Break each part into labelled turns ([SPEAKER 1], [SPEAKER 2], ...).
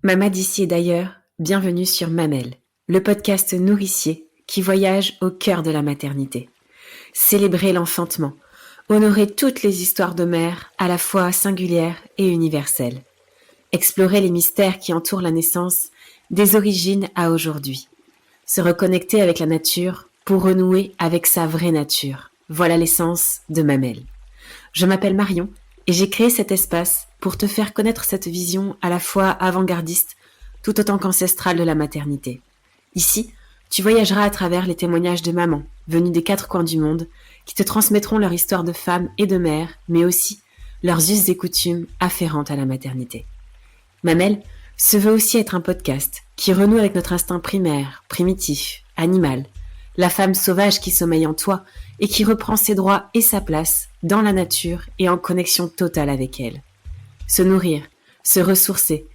[SPEAKER 1] Maman d'ici et d'ailleurs, bienvenue sur Mamelle, le podcast nourricier qui voyage au cœur de la maternité. Célébrer l'enfantement, honorer toutes les histoires de mères à la fois singulières et universelles. Explorer les mystères qui entourent la naissance des origines à aujourd'hui. Se reconnecter avec la nature pour renouer avec sa vraie nature. Voilà l'essence de Mamelle. Je m'appelle Marion et j'ai créé cet espace pour te faire connaître cette vision à la fois avant-gardiste tout autant qu'ancestrale de la maternité. Ici, tu voyageras à travers les témoignages de mamans venues des quatre coins du monde qui te transmettront leur histoire de femme et de mère, mais aussi leurs us et coutumes afférentes à la maternité. Mamelle se veut aussi être un podcast qui renoue avec notre instinct primaire, primitif, animal, la femme sauvage qui sommeille en toi et qui reprend ses droits et sa place dans la nature et en connexion totale avec elle. Se nourrir, se ressourcer,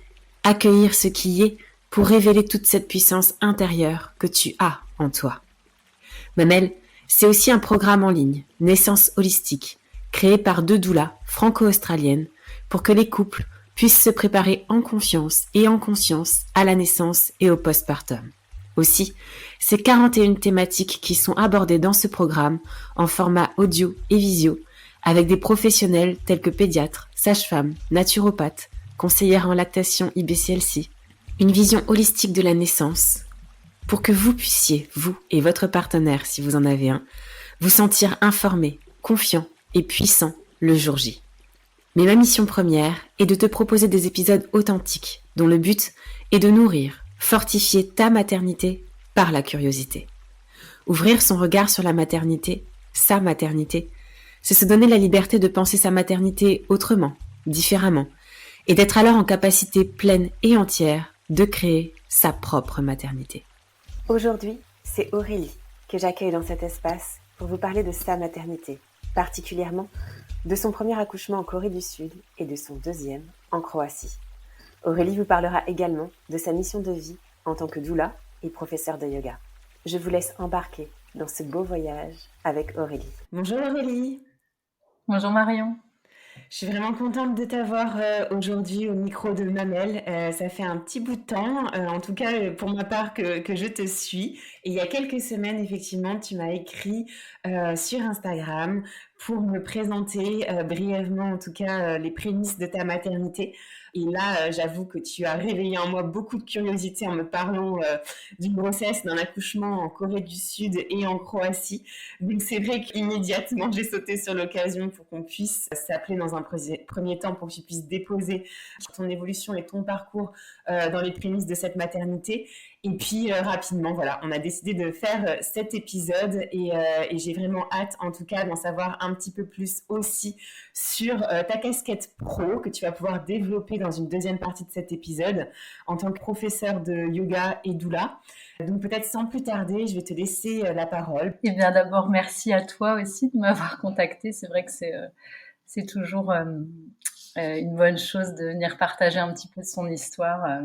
[SPEAKER 1] accueillir ce qui y est pour révéler toute cette puissance intérieure que tu as en toi. Mamelle, c'est aussi un programme en ligne, Naissance holistique, créé par deux doulas franco-australiennes pour que les couples puissent se préparer en confiance et en conscience à la naissance et au postpartum. Aussi, c'est 41 thématiques qui sont abordées dans ce programme en format audio et visio avec des professionnels tels que pédiatres, sages-femmes, naturopathes, conseillères en lactation IBCLC, une vision holistique de la naissance pour que vous puissiez, vous et votre partenaire, si vous en avez un, vous sentir informé, confiant et puissant le jour J. Mais ma mission première est de te proposer des épisodes authentiques dont le but est de nourrir, fortifier ta maternité par la curiosité. Ouvrir son regard sur la maternité, sa maternité, c'est se donner la liberté de penser sa maternité autrement, différemment, et d'être alors en capacité pleine et entière de créer sa propre maternité. Aujourd'hui, c'est Aurélie que j'accueille dans cet espace pour vous parler de sa maternité, particulièrement de son premier accouchement en Corée du Sud et de son deuxième en Croatie. Aurélie vous parlera également de sa mission de vie en tant que doula et professeure de yoga. Je vous laisse embarquer dans ce beau voyage avec Aurélie. Bonjour Aurélie.
[SPEAKER 2] Bonjour Marion.
[SPEAKER 1] Je suis vraiment contente de t'avoir aujourd'hui au micro de Mamelle. Ça fait un petit bout de temps, en tout cas pour ma part, que je te suis. Et il y a quelques semaines, effectivement, tu m'as écrit sur Instagram pour me présenter brièvement, en tout cas, les prémices de ta maternité. Et là, j'avoue que tu as réveillé en moi beaucoup de curiosité en me parlant d'une grossesse, d'un accouchement en Corée du Sud et en Croatie. Donc c'est vrai qu'immédiatement, j'ai sauté sur l'occasion pour qu'on puisse s'appeler dans un premier temps, pour que tu puisses déposer ton évolution et ton parcours dans les prémices de cette maternité. Et puis rapidement, voilà, on a décidé de faire cet épisode et j'ai vraiment hâte, en tout cas, d'en savoir un petit peu plus aussi sur ta casquette pro que tu vas pouvoir développer dans une deuxième partie de cet épisode en tant que professeur de yoga et doula. Donc peut-être sans plus tarder, je vais te laisser la parole.
[SPEAKER 2] Et bien d'abord, merci à toi aussi de m'avoir contactée. C'est vrai que c'est toujours une bonne chose de venir partager un petit peu de son histoire.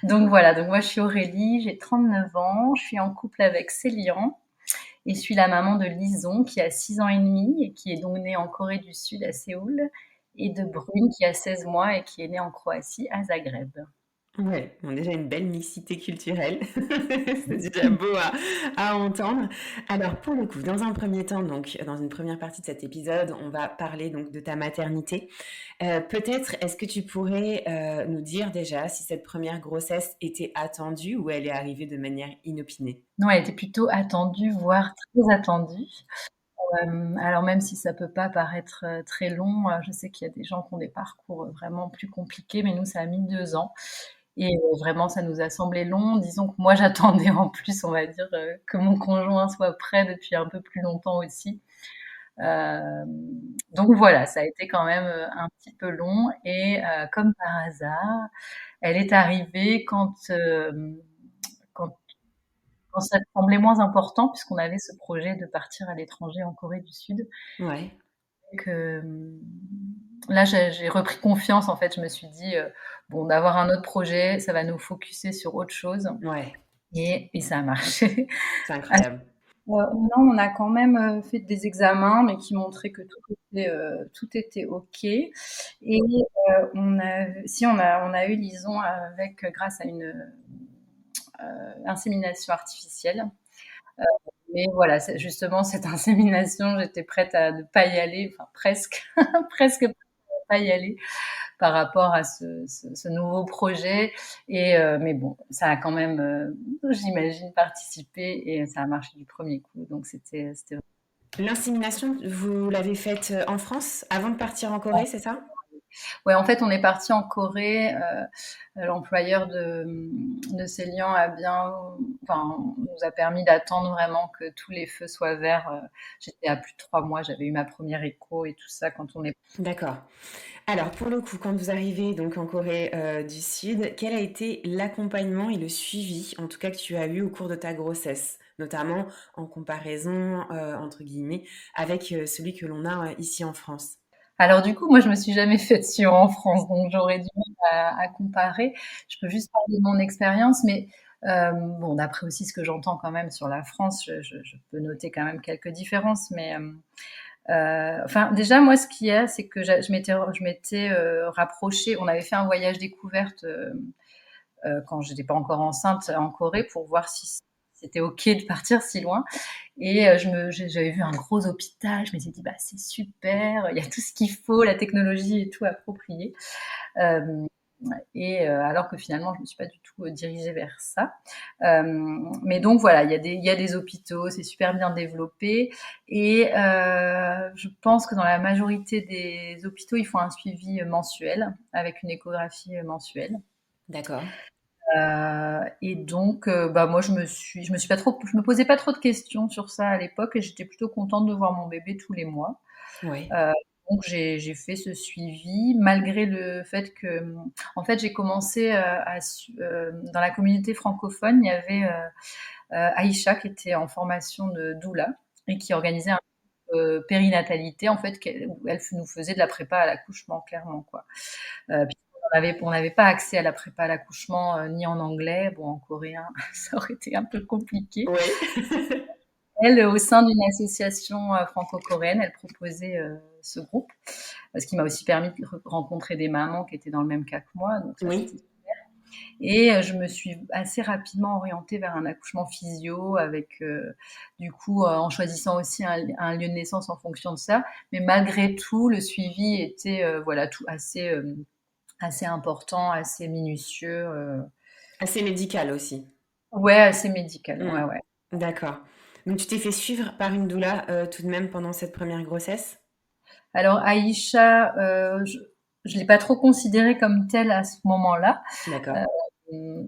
[SPEAKER 2] Donc voilà, donc moi je suis Aurélie, j'ai 39 ans, je suis en couple avec Célian et je suis la maman de Lison qui a 6 ans et demi et qui est donc née en Corée du Sud à Séoul et de Brune qui a 16 mois et qui est née en Croatie à Zagreb.
[SPEAKER 1] Ouais, bon, déjà une belle mixité culturelle, c'est déjà beau à entendre. Alors pour le coup, dans un premier temps, donc dans une première partie de cet épisode, on va parler donc de ta maternité. Peut-être, est-ce que tu pourrais nous dire déjà si cette première grossesse était attendue ou elle est arrivée de manière inopinée?
[SPEAKER 2] Non, elle était plutôt attendue, voire très attendue. Alors même si ça peut pas paraître très long, je sais qu'il y a des gens qui ont des parcours vraiment plus compliqués, mais nous, ça a mis 2 ans. Et vraiment, ça nous a semblé long. Disons que moi, j'attendais en plus, on va dire, que mon conjoint soit prêt depuis un peu plus longtemps aussi. Donc voilà, ça a été quand même un petit peu long. Et comme par hasard, elle est arrivée quand, quand ça semblait moins important, puisqu'on avait ce projet de partir à l'étranger en Corée du Sud.
[SPEAKER 1] Ouais.
[SPEAKER 2] Donc, là, j'ai repris confiance. En fait, je me suis dit, bon, d'avoir un autre projet, ça va nous focuser sur autre chose.
[SPEAKER 1] Ouais,
[SPEAKER 2] Et ça a marché.
[SPEAKER 1] c'est incroyable.
[SPEAKER 2] Non, on a quand même, fait des examens, mais qui montraient que tout était OK et on a eu liaison avec grâce à une, insémination artificielle. Mais voilà, c'est justement cette insémination, j'étais prête à ne pas y aller, enfin presque, presque prête à pas y aller par rapport à ce nouveau projet mais bon, ça a quand même, j'imagine participé et ça a marché du premier coup, donc c'était
[SPEAKER 1] L'insémination, vous l'avez faite en France avant de partir en Corée, c'est ça?
[SPEAKER 2] Ouais, en fait, on est parti en Corée. L'employeur de Célian a bien, enfin, nous a permis d'attendre vraiment que tous les feux soient verts. J'étais à plus de 3 mois, j'avais eu ma première écho et tout ça quand on est.
[SPEAKER 1] D'accord. Alors, pour le coup, quand vous arrivez donc en Corée du Sud, quel a été l'accompagnement et le suivi, en tout cas que tu as eu au cours de ta grossesse, notamment en comparaison, entre guillemets, avec celui que l'on a ici en France?
[SPEAKER 2] Alors du coup, moi, je me suis jamais faite suivre en France, donc j'aurais du mal à comparer. Je peux juste parler de mon expérience, mais bon, d'après aussi ce que j'entends quand même sur la France, je peux noter quand même quelques différences, mais enfin, déjà, moi, ce qu'il y a, c'est que je m'étais rapprochée. On avait fait un voyage découverte quand j'étais pas encore enceinte en Corée pour voir si c'était OK de partir si loin. Et j'avais vu un gros hôpital. Je m'étais dit, bah, c'est super, il y a tout ce qu'il faut, la technologie et tout approprié. Euh, alors que finalement, je me suis pas du tout dirigée vers ça. Mais donc voilà, il y a des hôpitaux, c'est super bien développé. Et je pense que dans la majorité des hôpitaux, ils font un suivi mensuel avec une échographie mensuelle.
[SPEAKER 1] D'accord.
[SPEAKER 2] Et donc, bah moi, je me posais pas trop de questions sur ça à l'époque, et j'étais plutôt contente de voir mon bébé tous les mois.
[SPEAKER 1] Ouais.
[SPEAKER 2] Euh, donc j'ai fait ce suivi malgré le fait que, en fait, j'ai commencé dans la communauté francophone, il y avait Aïcha qui était en formation de doula et qui organisait un périnatalité, en fait, où elle nous faisait de la prépa à l'accouchement, clairement, quoi. On n'avait pas accès à la prépa à l'accouchement ni en anglais, bon, en coréen, ça aurait été un peu compliqué.
[SPEAKER 1] Oui.
[SPEAKER 2] Elle, au sein d'une association franco-coréenne, elle proposait ce groupe, ce qui m'a aussi permis de rencontrer des mamans qui étaient dans le même cas que moi, donc ça
[SPEAKER 1] Oui.
[SPEAKER 2] c'était. Et je me suis assez rapidement orientée vers un accouchement physio avec, du coup, en choisissant aussi un lieu de naissance en fonction de ça. Mais malgré tout, le suivi était, voilà, tout assez important, assez minutieux.
[SPEAKER 1] Assez médical aussi.
[SPEAKER 2] Ouais, assez médical.
[SPEAKER 1] Mm.
[SPEAKER 2] Ouais, ouais.
[SPEAKER 1] D'accord. Donc tu t'es fait suivre par une doula tout de même pendant cette première grossesse?
[SPEAKER 2] Alors Aïcha, je l'ai pas trop considérée comme telle à ce moment-là,
[SPEAKER 1] D'accord.
[SPEAKER 2] euh,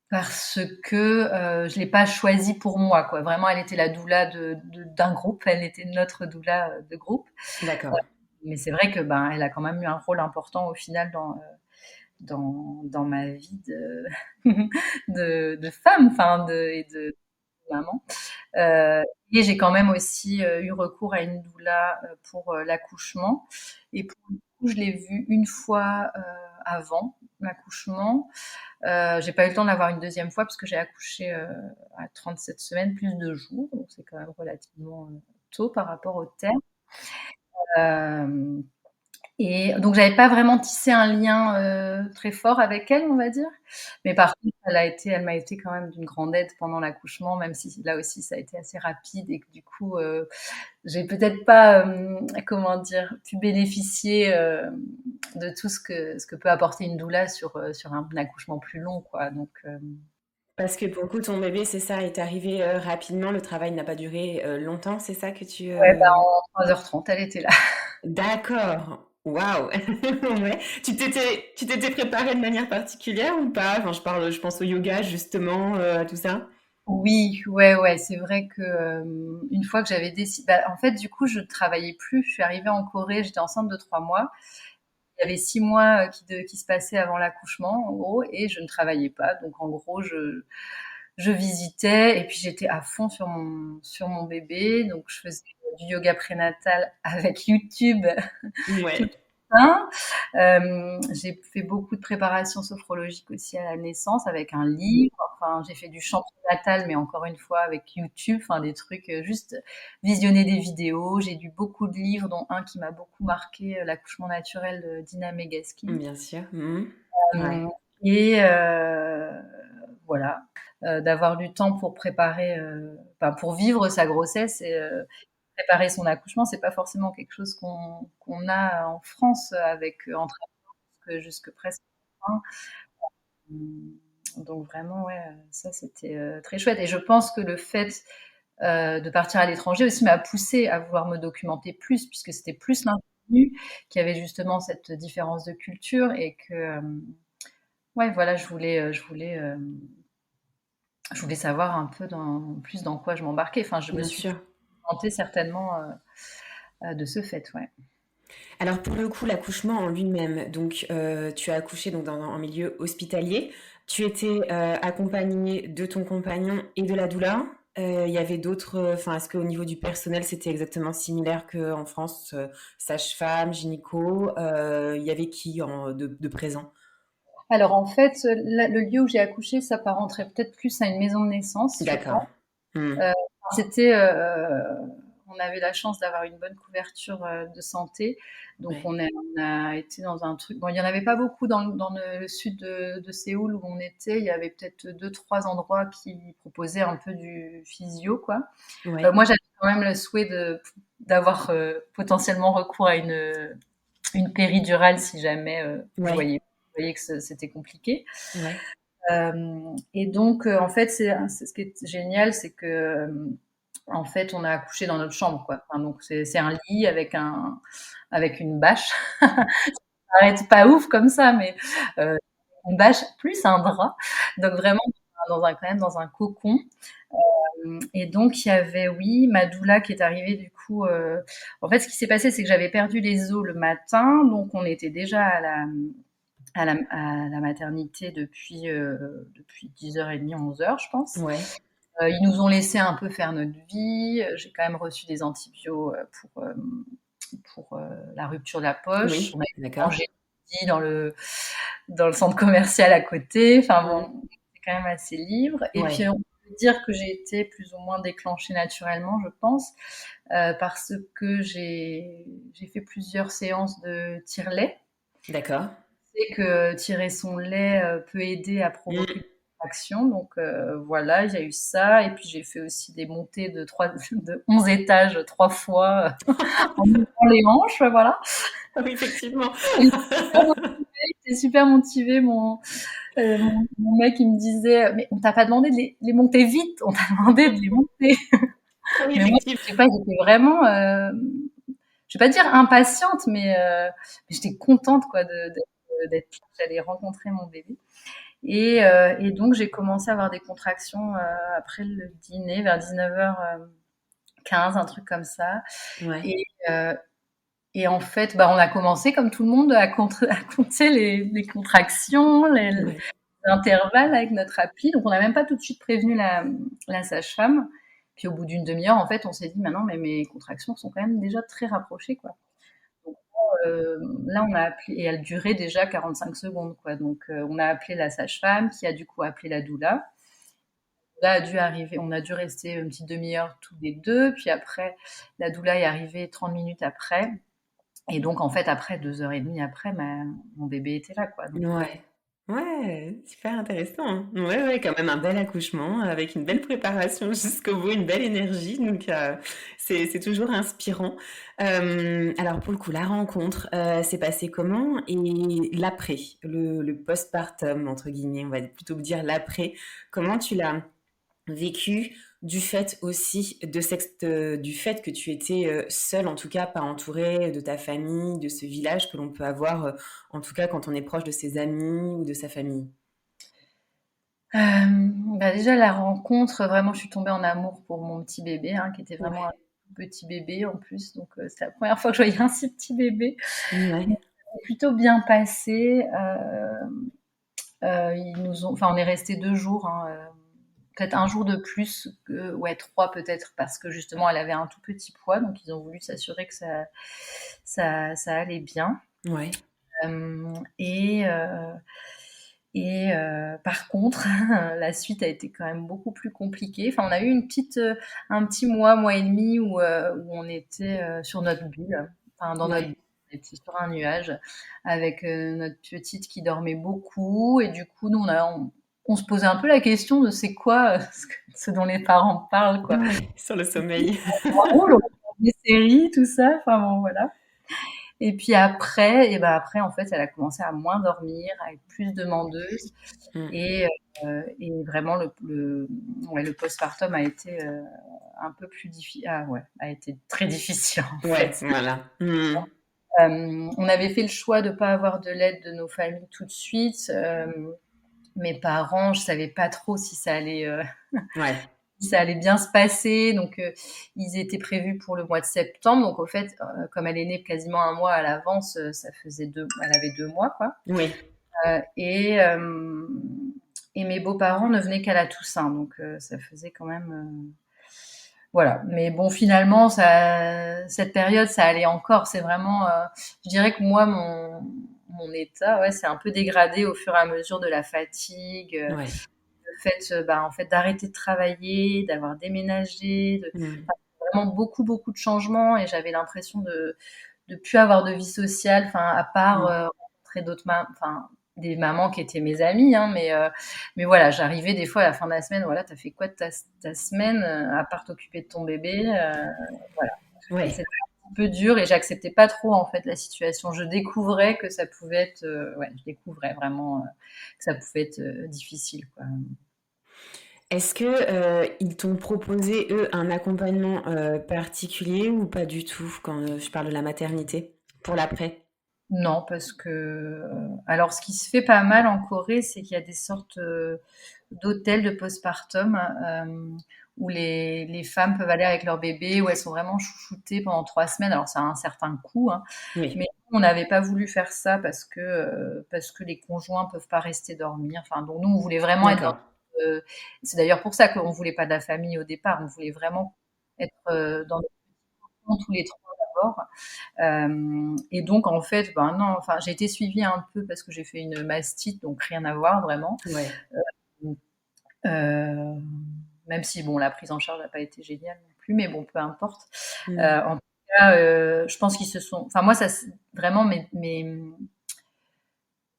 [SPEAKER 2] parce que je l'ai pas choisie pour moi, quoi. Vraiment, elle était la doula d'un groupe, elle était notre doula de groupe. Euh,
[SPEAKER 1] D'accord.
[SPEAKER 2] mais c'est vrai que ben, elle a quand même eu un rôle important au final dans ma vie de femme, enfin et de maman. Euh, et j'ai quand même aussi eu recours à une doula pour l'accouchement. Et pour le coup, je l'ai vue une fois avant l'accouchement. J'ai pas eu le temps de l'avoir une deuxième fois parce que j'ai accouché à 37 semaines plus de jours, donc c'est quand même relativement tôt par rapport au terme. Euh, et donc j'avais pas vraiment tissé un lien très fort avec elle, on va dire. Mais par contre, elle m'a été quand même d'une grande aide pendant l'accouchement, même si là aussi ça a été assez rapide et que du coup, j'ai peut-être pas, comment dire, pu bénéficier de tout ce que peut apporter une doula sur un accouchement plus long, quoi. Donc,
[SPEAKER 1] Parce que pour le coup, ton bébé, c'est ça, est arrivé rapidement. Le travail n'a pas duré longtemps, c'est ça que tu...
[SPEAKER 2] ouais, bah, en 3h30, elle était là.
[SPEAKER 1] D'accord. Waouh. Ouais. Tu t'étais préparée de manière particulière ou pas? Enfin, je pense au yoga justement, à tout ça.
[SPEAKER 2] Oui, ouais, ouais, c'est vrai que une fois que j'avais décidé, bah, en fait, du coup, je travaillais plus. Je suis arrivée en Corée, j'étais enceinte de 3 mois. Il y avait 6 mois qui se passaient avant l'accouchement, en gros, et je ne travaillais pas. Donc, en gros, je visitais et puis j'étais à fond sur mon bébé. Donc, je faisais du yoga prénatal avec YouTube tout
[SPEAKER 1] Ouais.
[SPEAKER 2] matin. J'ai fait beaucoup de préparation sophrologique aussi à la naissance avec un livre. Enfin, j'ai fait du chant prénatal, mais encore une fois avec YouTube, enfin des trucs juste visionner des vidéos. J'ai lu beaucoup de livres, dont un qui m'a beaucoup marqué, L'accouchement naturel de Dina Megaskin.
[SPEAKER 1] Bien sûr. Mhm. Ouais.
[SPEAKER 2] Euh, et voilà, d'avoir du temps pour préparer, enfin, pour vivre sa grossesse et préparer son accouchement, c'est pas forcément quelque chose qu'on a en France avec entre jusque presque fin. Donc vraiment, ouais, ça c'était très chouette. Et je pense que le fait de partir à l'étranger aussi m'a poussée à vouloir me documenter plus, puisque c'était plus l'inconnu, qu'il y avait justement cette différence de culture et que, ouais, voilà, je voulais savoir un peu plus dans quoi je m'embarquais. Enfin, je me
[SPEAKER 1] Bien
[SPEAKER 2] suis
[SPEAKER 1] sûr.
[SPEAKER 2] documentée certainement de ce fait, ouais.
[SPEAKER 1] Alors pour le coup, l'accouchement en lui-même, donc tu as accouché donc en milieu hospitalier. Tu étais accompagnée de ton compagnon et de la doula. Il y avait d'autres, enfin, est-ce qu'au niveau du personnel, c'était exactement similaire qu'en France, sage-femme, gynéco, il y avait qui de présent?
[SPEAKER 2] Alors en fait, le lieu où j'ai accouché s'apparenterait peut-être plus à une maison de naissance, je pense.
[SPEAKER 1] D'accord. Hmm.
[SPEAKER 2] Euh, c'était, on avait la chance d'avoir une bonne couverture de santé, donc
[SPEAKER 1] Ouais.
[SPEAKER 2] on a été dans un truc. Bon, il y en avait pas beaucoup dans le sud de Séoul où on était. Il y avait peut-être deux, trois endroits qui proposaient un peu du physio, quoi.
[SPEAKER 1] Ouais.
[SPEAKER 2] Moi, j'avais quand même le souhait d'avoir potentiellement recours à une péridurale si jamais
[SPEAKER 1] Ouais.
[SPEAKER 2] vous voyez que c'était compliqué.
[SPEAKER 1] Ouais.
[SPEAKER 2] Et donc, en fait, c'est ce qui est génial, c'est que, en fait, on a accouché dans notre chambre, quoi. Enfin, donc, c'est un lit avec une bâche. Ça paraît pas ouf comme ça, mais euh, une bâche plus un drap. Donc, vraiment, quand même dans un cocon. Et donc, il y avait, oui, ma doula qui est arrivée, du coup. En fait, ce qui s'est passé, c'est que j'avais perdu les os le matin. Donc, on était déjà à la maternité depuis 10h30, 11h, je pense.
[SPEAKER 1] Ouais.
[SPEAKER 2] Ils nous ont laissé un peu faire notre vie. J'ai quand même reçu des antibiotiques pour la rupture de la poche.
[SPEAKER 1] Oui.
[SPEAKER 2] On a
[SPEAKER 1] D'accord.
[SPEAKER 2] mangé midi dans le centre commercial à côté. Enfin
[SPEAKER 1] Hmm.
[SPEAKER 2] bon, c'est quand même assez libre. Et puis
[SPEAKER 1] Ouais.
[SPEAKER 2] on peut dire que j'ai été plus ou moins déclenchée naturellement, je pense, parce que j'ai fait plusieurs séances de tire-lait.
[SPEAKER 1] D'accord.
[SPEAKER 2] C'est que tirer son lait peut aider à provoquer
[SPEAKER 1] Hmm.
[SPEAKER 2] une contraction. Donc voilà, il y a eu ça. Et puis j'ai fait aussi des montées de 11 étages 3 fois en ouvrant les hanches. Voilà.
[SPEAKER 1] Oui, effectivement.
[SPEAKER 2] J'étais super motivée. Mon mec, il me disait, mais on t'a pas demandé de les monter vite, on t'a demandé de les monter.
[SPEAKER 1] Oui,
[SPEAKER 2] Mais moi,
[SPEAKER 1] effectivement.
[SPEAKER 2] je sais pas, j'étais vraiment, je vais pas dire impatiente, mais j'étais contente quoi d'être là. J'allais rencontrer mon bébé. Et donc, j'ai commencé à avoir des contractions après le dîner, vers 19h15, un truc comme ça.
[SPEAKER 1] Ouais.
[SPEAKER 2] Et, euh, et en fait, bah, on a commencé, comme tout le monde, à compter les contractions, les
[SPEAKER 1] Ouais.
[SPEAKER 2] intervalles avec notre appli. Donc, on n'a même pas tout de suite prévenu la sage-femme. Puis, au bout d'une demi-heure, en fait, on s'est dit, maintenant, mais mes contractions sont quand même déjà très rapprochées, quoi. Donc, là, on a appelé, et elle durait déjà 45 secondes, quoi. Donc, on a appelé la sage-femme, qui a du coup appelé la doula. Là a dû arriver, on a dû rester une petite demi-heure tous les deux, puis après, la doula est arrivée 30 minutes après. Et donc, en fait, après 2h30 après, mon bébé était là, quoi. Donc,
[SPEAKER 1] Ouais. Ouais, super intéressant, hein. Ouais, ouais, quand même un bel accouchement avec une belle préparation jusqu'au bout, une belle énergie. Donc, c'est toujours inspirant. Alors, pour le coup, la rencontre, s'est passée comment? Et l'après, le postpartum, entre guillemets, on va plutôt dire l'après. Comment tu l'as vécu du fait aussi du fait que tu étais seule, en tout cas pas entourée de ta famille, de ce village que l'on peut avoir, en tout cas quand on est proche de ses amis ou de sa famille.
[SPEAKER 2] bah, déjà, la rencontre, vraiment, je suis tombée en amour pour mon petit bébé, hein, qui était vraiment un
[SPEAKER 1] Ouais,
[SPEAKER 2] petit bébé en plus. Donc, c'était la première fois que je voyais un si petit bébé.
[SPEAKER 1] ouais,
[SPEAKER 2] C'est plutôt bien passé. Enfin, on est resté 2 jours, hein, peut-être un jour de plus, ouais, trois peut-être, parce que justement, elle avait un tout petit poids, donc ils ont voulu s'assurer que ça allait bien.
[SPEAKER 1] Ouais.
[SPEAKER 2] Et par contre, la suite a été quand même beaucoup plus compliquée. Enfin, on a eu un petit mois, mois et demi où on était sur notre bulle, enfin dans notre
[SPEAKER 1] Ouais.
[SPEAKER 2] bulle. On était sur un nuage avec notre petite qui dormait beaucoup. Et du coup, nous, on se posait un peu la question de c'est quoi ce dont les parents parlent, quoi.
[SPEAKER 1] Ouais, sur le sommeil.
[SPEAKER 2] On roule, on regarde des séries, tout ça. Enfin bon, voilà. Et puis après, en fait, elle a commencé à moins dormir, à être plus demandeuse.
[SPEAKER 1] Mmh.
[SPEAKER 2] Et vraiment ouais, le postpartum a été un peu plus difficile. Ah ouais, a été très difficile en
[SPEAKER 1] Ouais,
[SPEAKER 2] fait.
[SPEAKER 1] voilà. Mmh.
[SPEAKER 2] On avait fait le choix de ne pas avoir de l'aide de nos familles tout de suite. Mes parents, je savais pas trop
[SPEAKER 1] Ouais.
[SPEAKER 2] si ça allait bien se passer. Donc, ils étaient prévus pour le mois de septembre. Donc, au fait, comme elle est née quasiment un mois à l'avance, elle avait 2 mois, quoi.
[SPEAKER 1] Oui.
[SPEAKER 2] Euh, et, euh, et mes beaux-parents ne venaient qu'à la Toussaint, donc ça faisait quand même voilà. Mais bon, finalement, cette période, ça allait encore. C'est vraiment, je dirais que moi, mon état, ouais, c'est un peu dégradé au fur et à mesure de la fatigue,
[SPEAKER 1] Ouais.
[SPEAKER 2] le fait, en fait, d'arrêter de travailler, d'avoir déménagé,
[SPEAKER 1] Mmh.
[SPEAKER 2] enfin, vraiment beaucoup, beaucoup de changements, et j'avais l'impression de plus avoir de vie sociale, enfin, à part
[SPEAKER 1] Mmh.
[SPEAKER 2] rencontrer enfin, des mamans qui étaient mes amies, hein, mais voilà, j'arrivais des fois à la fin de la semaine, voilà, t'as fait quoi de ta semaine, à part t'occuper de ton bébé, voilà. Et
[SPEAKER 1] Ouais.
[SPEAKER 2] c'était un petit peu dur, et j'acceptais pas trop en fait la situation. Je découvrais que ça pouvait être, ouais, je découvrais vraiment que ça pouvait être difficile, quoi.
[SPEAKER 1] Est-ce que, ils t'ont proposé, eux, un accompagnement, particulier ou pas du tout quand, je parle de la maternité? Pour l'après?
[SPEAKER 2] Non, parce que alors ce qui se fait pas mal en Corée, c'est qu'il y a des sortes d'hôtels de postpartum où les femmes peuvent aller avec leur bébé, où elles sont vraiment chouchoutées pendant 3 semaines. Alors ça a un certain coût, hein,
[SPEAKER 1] Oui.
[SPEAKER 2] mais nous, on n'avait pas voulu faire ça parce que les conjoints peuvent pas rester dormir. Enfin, donc nous, on voulait vraiment être dans.
[SPEAKER 1] D'accord.
[SPEAKER 2] euh, c'est d'ailleurs pour ça qu'on voulait pas de la famille au départ. On voulait vraiment être dans notre maison tous les trois d'abord. Et donc, en fait, ben non, enfin, j'ai été suivie un peu parce que j'ai fait une mastite, donc rien à voir vraiment.
[SPEAKER 1] Ouais.
[SPEAKER 2] Euh, Même si, bon, la prise en charge n'a pas été géniale non plus, mais bon, peu importe.
[SPEAKER 1] Mmh.
[SPEAKER 2] En tout cas, je pense qu'ils se sont. Enfin, moi, vraiment,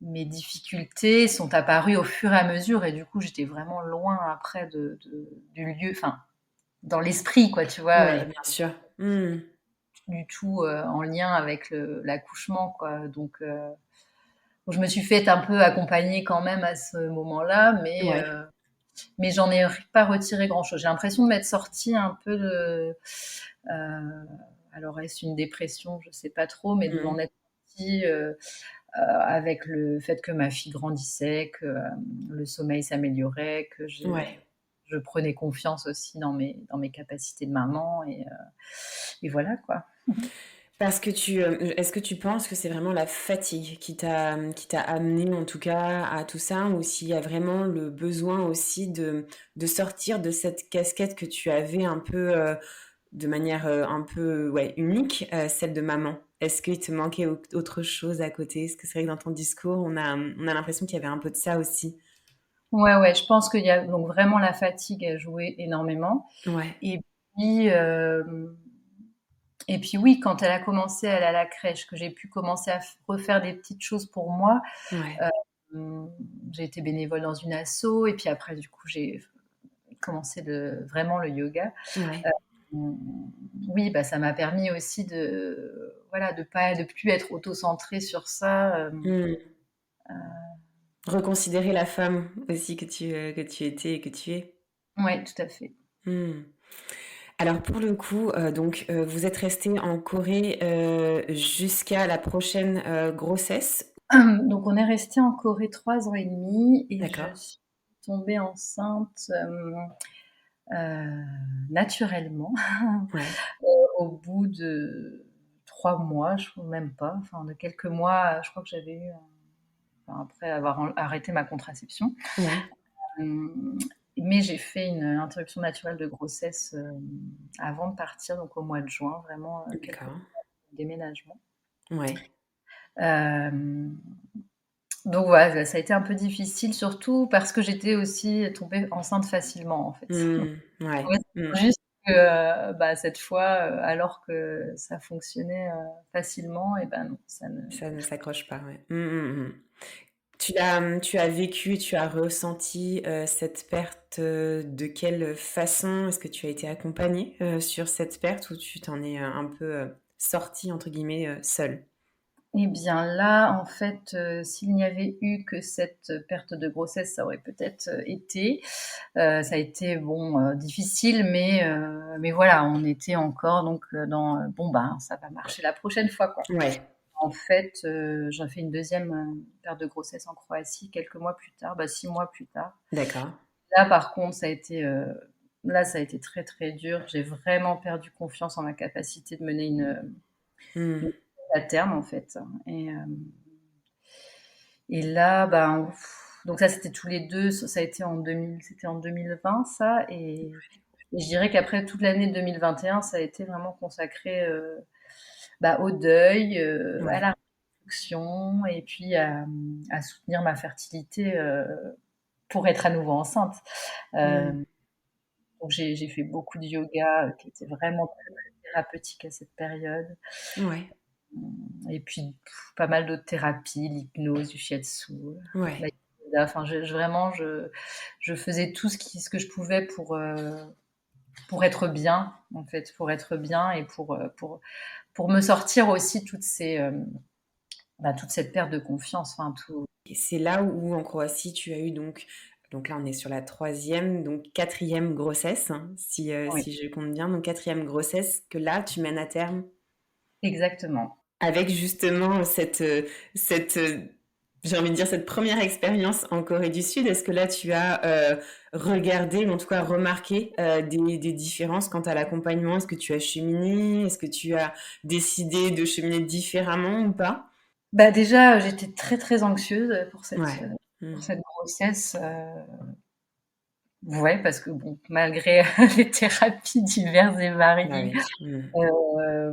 [SPEAKER 2] mes difficultés sont apparues au fur et à mesure, et du coup, j'étais vraiment loin après du lieu, enfin, dans l'esprit, quoi, tu vois,
[SPEAKER 1] Ouais, bien sûr. Mmh.
[SPEAKER 2] du tout en lien avec l'accouchement, quoi. Donc, je me suis fait un peu accompagner quand même à ce moment-là,
[SPEAKER 1] Ouais.
[SPEAKER 2] mais j'en ai pas retiré grand-chose. J'ai l'impression de m'être sortie un peu de. euh, alors, est-ce une dépression? Je sais pas trop, mais de m'en
[SPEAKER 1] Mmh.
[SPEAKER 2] être sortie avec le fait que ma fille grandissait, que le sommeil s'améliorait, que
[SPEAKER 1] Ouais.
[SPEAKER 2] je prenais confiance aussi dans mes capacités de maman, et voilà, quoi.
[SPEAKER 1] Parce que est-ce que tu penses que c'est vraiment la fatigue qui t'a amené en tout cas à tout ça? Ou s'il y a vraiment le besoin aussi de sortir de cette casquette que tu avais un peu, de manière, un peu, ouais, unique, celle de maman? Est-ce qu'il te manquait autre chose à côté? Parce que c'est vrai que dans ton discours, on a l'impression qu'il y avait un peu de ça aussi.
[SPEAKER 2] Ouais, ouais, je pense qu'il y a donc vraiment la fatigue à jouer énormément.
[SPEAKER 1] Ouais,
[SPEAKER 2] Et puis, et puis oui, quand elle a commencé à aller à la crèche, que j'ai pu commencer à refaire des petites choses pour moi,
[SPEAKER 1] ouais,
[SPEAKER 2] euh, j'ai été bénévole dans une asso, et puis après, du coup, j'ai commencé vraiment le yoga.
[SPEAKER 1] ouais.
[SPEAKER 2] Euh, oui, bah, ça m'a permis aussi voilà, de plus être auto-centrée sur ça.
[SPEAKER 1] Mmh. Reconsidérer la femme aussi que tu étais et que tu es.
[SPEAKER 2] Ouais, tout à fait.
[SPEAKER 1] Mmh. Alors pour le coup, donc, vous êtes restés en Corée, jusqu'à la prochaine, grossesse?
[SPEAKER 2] Donc, on est resté en Corée 3 ans et demi, et je
[SPEAKER 1] D'accord.
[SPEAKER 2] suis tombée enceinte naturellement
[SPEAKER 1] Ouais.
[SPEAKER 2] au bout de 3 mois, je crois même pas, enfin de quelques mois. Je crois que j'avais eu, enfin, après avoir arrêté ma contraception.
[SPEAKER 1] Ouais.
[SPEAKER 2] Euh, mais j'ai fait une interruption naturelle de grossesse avant de partir, donc au mois de juin, vraiment quelques mois
[SPEAKER 1] D'accord.
[SPEAKER 2] de déménagement.
[SPEAKER 1] Ouais.
[SPEAKER 2] Hem, donc voilà, ça a été un peu difficile, surtout parce que j'étais aussi tombée enceinte facilement, en fait.
[SPEAKER 1] Ouais.
[SPEAKER 2] Ouais,
[SPEAKER 1] Mmh.
[SPEAKER 2] c'est juste que, bah, cette fois, alors que ça fonctionnait, facilement et ben non, ça ne
[SPEAKER 1] Ça ne s'accroche pas, ouais. Tu as vécu, tu as ressenti, cette perte, de quelle façon? Est-ce que tu as été accompagnée, sur cette perte ou tu t'en es, un peu, «sortie» entre guillemets, seule?
[SPEAKER 2] eh bien là, en fait, s'il n'y avait eu que cette perte de grossesse, ça aurait peut-être, été. Ça a été bon, difficile, mais voilà, on était encore donc, dans, bon, ben, ça va marcher la prochaine fois, quoi.
[SPEAKER 1] Ouais,
[SPEAKER 2] En fait, j'ai fait une deuxième perte de grossesse en Croatie quelques mois plus tard, bah, 6 mois plus tard.
[SPEAKER 1] d'accord.
[SPEAKER 2] Là, par contre, là, ça a été très, très dur. J'ai vraiment perdu confiance en ma capacité de mener une
[SPEAKER 1] Mmh.
[SPEAKER 2] grossesse à terme, en fait, et là, ben, donc ça, c'était tous les 2. Ça a été c'était en 2020 ça, et je dirais qu'après toute l'année 2021, ça a été vraiment consacré, bah, au deuil, à
[SPEAKER 1] Ouais.
[SPEAKER 2] la réflexion et puis à soutenir ma fertilité, pour être à nouveau enceinte.
[SPEAKER 1] Mmh.
[SPEAKER 2] Hem, donc j'ai fait beaucoup de yoga, qui était vraiment très, très thérapeutique à cette période.
[SPEAKER 1] Ouais.
[SPEAKER 2] Et puis pas mal d'autres thérapies, l'hypnose, du shiatsu,
[SPEAKER 1] Ouais.
[SPEAKER 2] l'ayurveda, enfin je vraiment je faisais tout ce que je pouvais pour être bien, en fait, pour être bien et pour me sortir aussi bah, toute cette perte de confiance, enfin tout.
[SPEAKER 1] Et c'est là où en Croatie tu as eu donc là on est sur la troisième donc quatrième grossesse, hein, si,
[SPEAKER 2] Oui,
[SPEAKER 1] si je compte bien, donc quatrième grossesse que là tu mènes à terme
[SPEAKER 2] exactement.
[SPEAKER 1] avec justement cette, j'ai envie de dire cette première expérience en Corée du Sud. Est-ce que là tu as, regardé ou en tout cas remarqué, des différences quant à l'accompagnement? Est-ce que tu as cheminé? Est-ce que tu as décidé de cheminer différemment ou pas?
[SPEAKER 2] Bah, déjà, j'étais très, très anxieuse,
[SPEAKER 1] Ouais. Mmh.
[SPEAKER 2] pour cette grossesse, ouais, parce que bon, malgré les thérapies diverses et
[SPEAKER 1] Bah
[SPEAKER 2] variées,
[SPEAKER 1] oui. Mmh.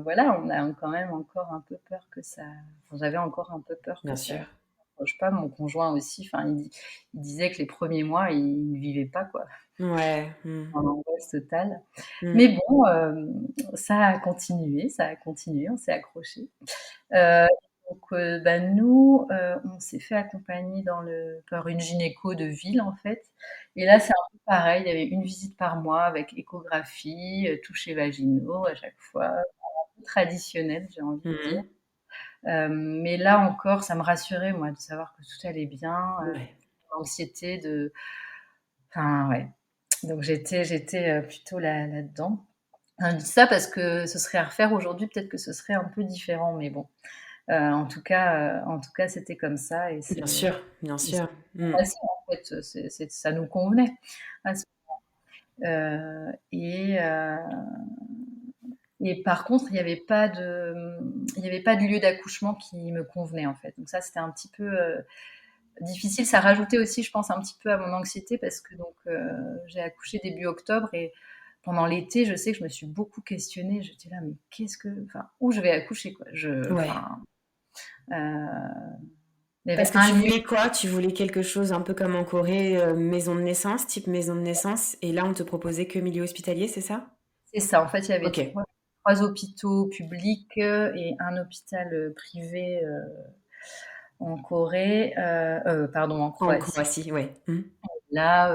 [SPEAKER 2] voilà, on a quand même encore un peu peur que ça enfin, j'avais encore un peu peur que
[SPEAKER 1] Bien
[SPEAKER 2] ça
[SPEAKER 1] sûr.
[SPEAKER 2] accroche pas. Mon conjoint aussi, enfin, il disait que les premiers mois, il ne vivait pas, quoi,
[SPEAKER 1] Ouais. Mmh.
[SPEAKER 2] en angoisse totale.
[SPEAKER 1] Mmh.
[SPEAKER 2] Mais bon, ça a continué, on s'est accrochés. Heu, donc bah, nous, on s'est fait accompagner par une gynéco de ville, en fait, et là, c'est un peu pareil, il y avait une visite par mois avec échographie, touchés vaginaux à chaque fois, traditionnel, j'ai envie de dire.
[SPEAKER 1] Mmh.
[SPEAKER 2] Mais là encore, ça me rassurait, moi, de savoir que tout allait bien,
[SPEAKER 1] Ouais.
[SPEAKER 2] l'anxiété de enfin, ouais. Donc j'étais, plutôt là-dedans. Je dis ça parce que ce serait à refaire aujourd'hui, peut-être que ce serait un peu différent, mais bon. En tout cas, c'était comme ça
[SPEAKER 1] Bien sûr, bien
[SPEAKER 2] et c'est
[SPEAKER 1] sûr. Mmh.
[SPEAKER 2] passé, en fait, ça nous convenait à ce et par contre, il y avait pas de lieu d'accouchement qui me convenait, en fait. Donc ça, c'était un petit peu, difficile. Ça rajoutait aussi, je pense, un petit peu à mon anxiété parce que donc, j'ai accouché début octobre et pendant l'été, je sais que je me suis beaucoup questionnée. J'étais là: «Mais enfin, où je vais accoucher, quoi?»
[SPEAKER 1] Ouais.
[SPEAKER 2] heu, il y
[SPEAKER 1] Parce
[SPEAKER 2] avait
[SPEAKER 1] que
[SPEAKER 2] un
[SPEAKER 1] tu
[SPEAKER 2] lieu.
[SPEAKER 1] voulais quoi? Tu voulais quelque chose un peu comme en Corée, maison de naissance, type maison de naissance et là on te proposait que milieu hospitalier, c'est ça?
[SPEAKER 2] C'est ça, en fait, il y avait
[SPEAKER 1] OK.
[SPEAKER 2] 3 hôpitaux publics, et un hôpital, privé, en Corée, pardon, en
[SPEAKER 1] En
[SPEAKER 2] Croatie.
[SPEAKER 1] Croatie, ouais. Mmh.
[SPEAKER 2] Là,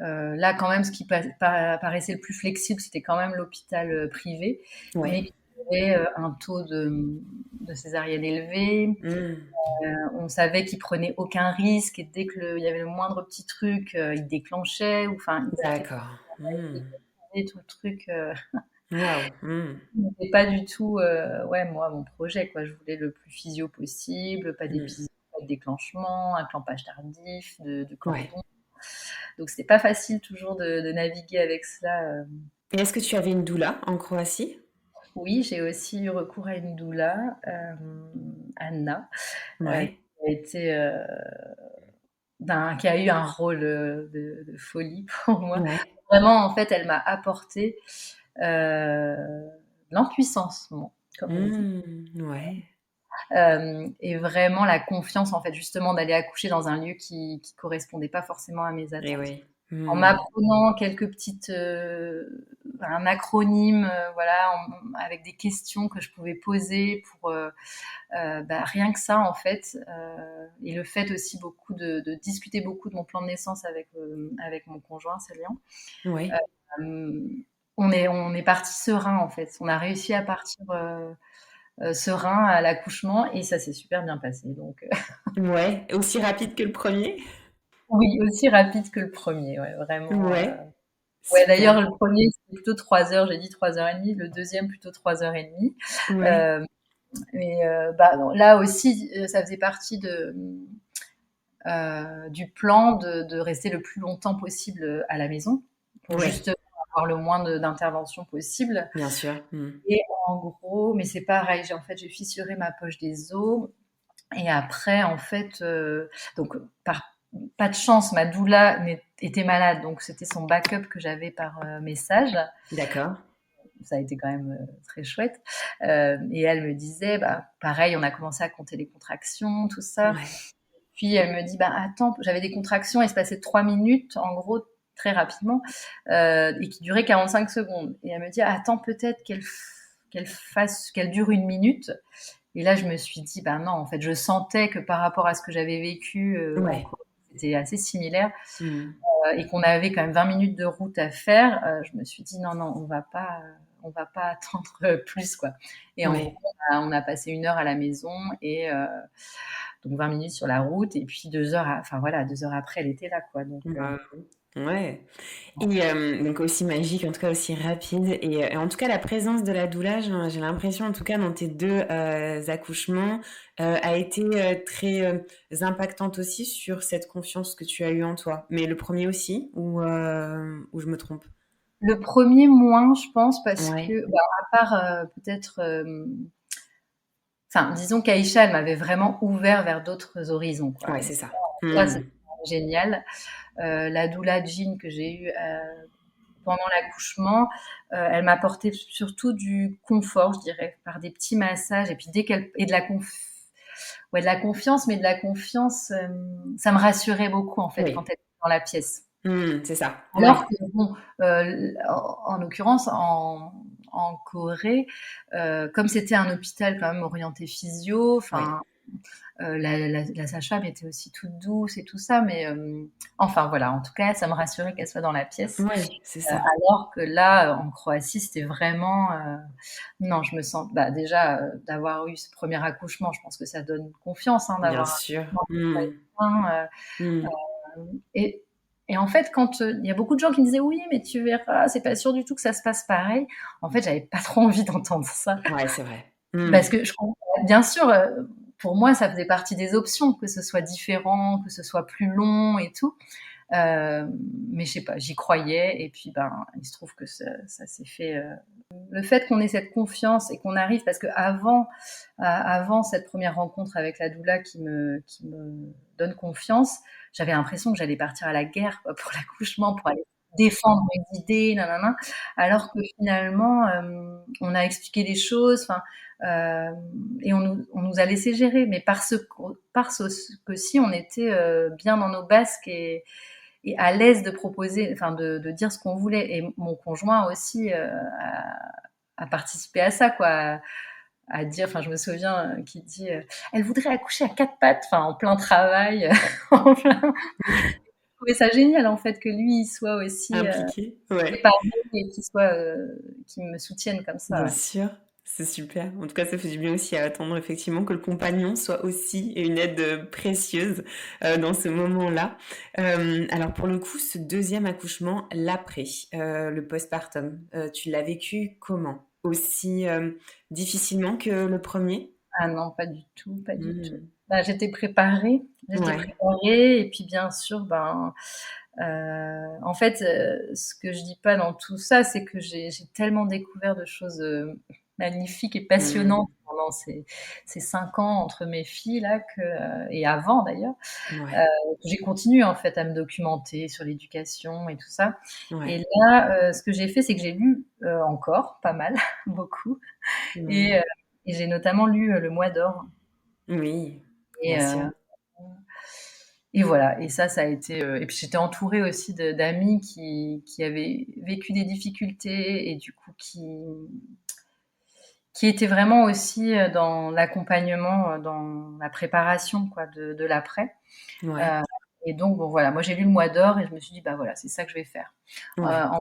[SPEAKER 2] là quand même ce qui paraissait le plus flexible, c'était quand même l'hôpital, privé, mais
[SPEAKER 1] Ouais.
[SPEAKER 2] qui avait, un taux de césarienne élevé.
[SPEAKER 1] Mmh.
[SPEAKER 2] On savait qu'ils prenaient aucun risque et dès que il y avait le moindre petit truc, ils déclenchaient ou enfin, ils étaient
[SPEAKER 1] D'accord. Mmh.
[SPEAKER 2] tout le truc,
[SPEAKER 1] Waouh. Mmh.
[SPEAKER 2] c'était pas du tout, ouais, moi, mon projet, quoi. Je voulais le plus physio possible, pas
[SPEAKER 1] Mmh.
[SPEAKER 2] d'épisode, pas de déclenchement, un clampage tardif, de
[SPEAKER 1] Ouais.
[SPEAKER 2] cordon. Donc c'était pas facile toujours de naviguer avec cela,
[SPEAKER 1] Et est-ce que tu avais une doula en Croatie?
[SPEAKER 2] Oui, j'ai aussi eu recours à une doula, Anna,
[SPEAKER 1] Ouais.
[SPEAKER 2] qui a été, qui a eu un rôle, de folie pour moi.
[SPEAKER 1] Ouais.
[SPEAKER 2] Vraiment, en fait, elle m'a apporté, de l'empuissancement, comme on dit.
[SPEAKER 1] Mmh. Ouais.
[SPEAKER 2] Et vraiment la confiance, en fait, justement, d'aller accoucher dans un lieu qui correspondait pas forcément à mes
[SPEAKER 1] Et
[SPEAKER 2] attentes.
[SPEAKER 1] oui.
[SPEAKER 2] En m'apprenant quelques petites, un acronyme, voilà, avec des questions que je pouvais poser pour, rien que ça, en fait, et le fait aussi beaucoup de discuter beaucoup de mon plan de naissance avec mon conjoint, Célian.
[SPEAKER 1] Ouais.
[SPEAKER 2] Hem, on est partis serein, en fait. On a réussi à partir, serein à l'accouchement et ça s'est super bien passé, donc
[SPEAKER 1] Ouais, aussi rapide que le premier.
[SPEAKER 2] oui, aussi rapide que le premier, ouais, vraiment,
[SPEAKER 1] Ouais,
[SPEAKER 2] ouais,
[SPEAKER 1] super.
[SPEAKER 2] d'ailleurs, le premier c'était plutôt 3 heures, j'ai dit 3 heures et demie, le deuxième plutôt 3 heures et demie.
[SPEAKER 1] Ouais,
[SPEAKER 2] Hem, mais non, là aussi, ça faisait partie du plan de rester le plus longtemps possible à la maison pour
[SPEAKER 1] ouais,
[SPEAKER 2] justement avoir le moins d'interventions possible.
[SPEAKER 1] bien sûr.
[SPEAKER 2] Et en gros, mais c'est pareil, j'ai fissuré ma poche des os et après, en fait, donc par pas de chance, ma doula était malade, donc c'était son backup que j'avais par message.
[SPEAKER 1] D'accord.
[SPEAKER 2] Ça a été quand même très chouette. Et elle me disait, bah, pareil, on a commencé à compter les contractions, tout ça.
[SPEAKER 1] Ouais.
[SPEAKER 2] Puis elle me dit, bah attends, j'avais des contractions, il se passait 3 minutes, en gros, très rapidement, et qui duraient 45 secondes. Et elle me dit, attends, peut-être qu'elle dure 1 minute. Et là, je me suis dit, bah non, en fait, je sentais que par rapport à ce que j'avais vécu en
[SPEAKER 1] Ouais.
[SPEAKER 2] Corée, c'était assez similaire,
[SPEAKER 1] Mmh.
[SPEAKER 2] et qu'on avait quand même 20 minutes de route à faire. Je me suis dit, non, non, on va pas attendre plus, quoi. Et en gros,
[SPEAKER 1] Ouais.
[SPEAKER 2] on a passé 1 heure à la maison et donc 20 minutes sur la route et puis 2 heures, enfin voilà, 2 heures après, elle était là, quoi. Donc,
[SPEAKER 1] Waouh. Ouais. Et donc aussi magique, en tout cas aussi rapide et en tout cas la présence de la doula, j'ai l'impression en tout cas dans tes 2 accouchements, a été, très, impactante aussi sur cette confiance que tu as eue en toi. Mais le premier aussi ou je me trompe?
[SPEAKER 2] le premier moins, je pense, parce
[SPEAKER 1] Ouais,
[SPEAKER 2] que, bah, à part peut-être, enfin, disons qu'Aïcha, elle m'avait vraiment ouvert vers d'autres horizons, quoi.
[SPEAKER 1] ouais,
[SPEAKER 2] Et
[SPEAKER 1] c'est
[SPEAKER 2] ça,
[SPEAKER 1] ça.
[SPEAKER 2] ça c'est
[SPEAKER 1] Mmh.
[SPEAKER 2] génial. La doula Jean que j'ai eue pendant l'accouchement, elle m'apportait surtout du confort, je dirais, par des petits massages et puis dès qu'elle et de la ouais, de la confiance, mais de la confiance, ça me rassurait beaucoup, en fait, quand
[SPEAKER 1] Oui.
[SPEAKER 2] elle était dans la pièce.
[SPEAKER 1] C'est ça.
[SPEAKER 2] Alors
[SPEAKER 1] Ouais.
[SPEAKER 2] que bon, en l'occurrence, en Corée, comme c'était un hôpital quand même orienté physio,
[SPEAKER 1] Ouais.
[SPEAKER 2] enfin, la sage-femme était aussi toute douce et tout ça, mais enfin voilà, en tout cas, ça me rassurait qu'elle soit dans la pièce.
[SPEAKER 1] Ouais, c'est ça.
[SPEAKER 2] Alors que là, en Croatie, c'était vraiment, non, je me sens, bah, déjà, d'avoir eu ce premier accouchement, je pense que ça donne confiance, hein,
[SPEAKER 1] Bien
[SPEAKER 2] d'avoir un
[SPEAKER 1] sûr.
[SPEAKER 2] accouchement comme ça et bien,
[SPEAKER 1] Mmh.
[SPEAKER 2] et en fait, quand, il y a beaucoup de gens qui me disaient: «Oui, mais tu verras, c'est pas sûr du tout que ça se passe pareil». En fait, j'avais pas trop envie d'entendre ça
[SPEAKER 1] Ouais, c'est vrai.
[SPEAKER 2] parce que bien sûr, pour moi, ça faisait partie des options, que ce soit différent, que ce soit plus long et tout. Mais je sais pas, j'y croyais et puis, ben, il se trouve que ça s'est fait, le fait qu'on ait cette confiance et qu'on arrive parce qu'avant avant cette première rencontre avec la doula qui me donne confiance, j'avais l'impression que j'allais partir à la guerre, quoi, pour l'accouchement, pour aller défendre mes idées, nin. Alors que finalement, on a expliqué les choses, enfin, et on nous a laissé gérer, mais parce que si on était, bien dans nos basques et à l'aise de proposer, enfin de dire ce qu'on voulait. Et mon conjoint aussi a participé à ça, quoi, à dire, enfin je me souviens qu'il dit, elle voudrait accoucher à quatre pattes, enfin en plein travail, en plein. Je trouvais ça génial en fait que lui il soit aussi
[SPEAKER 1] Impliqué? Ouais,
[SPEAKER 2] préparé et qu'il me soutienne comme ça.
[SPEAKER 1] bien
[SPEAKER 2] Ouais.
[SPEAKER 1] sûr, c'est super. En tout cas, ça fait du bien aussi à attendre effectivement que le compagnon soit aussi une aide, précieuse, dans ce moment-là. Alors pour le coup, ce deuxième accouchement, l'après, le postpartum, tu l'as vécu comment? Aussi, difficilement que le premier.
[SPEAKER 2] Ah non, pas du tout, pas du tout.
[SPEAKER 1] Mmh.
[SPEAKER 2] Bah, j'étais
[SPEAKER 1] Ouais.
[SPEAKER 2] préparée et puis bien sûr, ben, en fait, ce que je dis pas dans tout ça, c'est que j'ai tellement découvert de choses, magnifiques et
[SPEAKER 1] Mmh.
[SPEAKER 2] passionnantes pendant ces 5 ans entre mes filles là et avant d'ailleurs, heu,
[SPEAKER 1] Ouais,
[SPEAKER 2] j'ai continué en fait à me documenter sur l'éducation et tout ça. Et
[SPEAKER 1] ouais.
[SPEAKER 2] là, ce que j'ai fait, c'est que j'ai lu, encore pas mal, beaucoup,
[SPEAKER 1] Mmh.
[SPEAKER 2] et heu et j'ai notamment lu, Le Mois d'or.
[SPEAKER 1] Oui,
[SPEAKER 2] Et
[SPEAKER 1] bien sûr.
[SPEAKER 2] et voilà, et ça a été, et puis j'étais entourée aussi d'amis qui avaient vécu des difficultés et du coup qui étaient vraiment aussi, dans l'accompagnement, dans la préparation quoi de l'après.
[SPEAKER 1] Ouais,
[SPEAKER 2] Heu et donc bon voilà, moi j'ai lu le Mois d'or et je me suis dit: «Bah voilà, c'est ça que je vais faire».
[SPEAKER 1] ouais,
[SPEAKER 2] En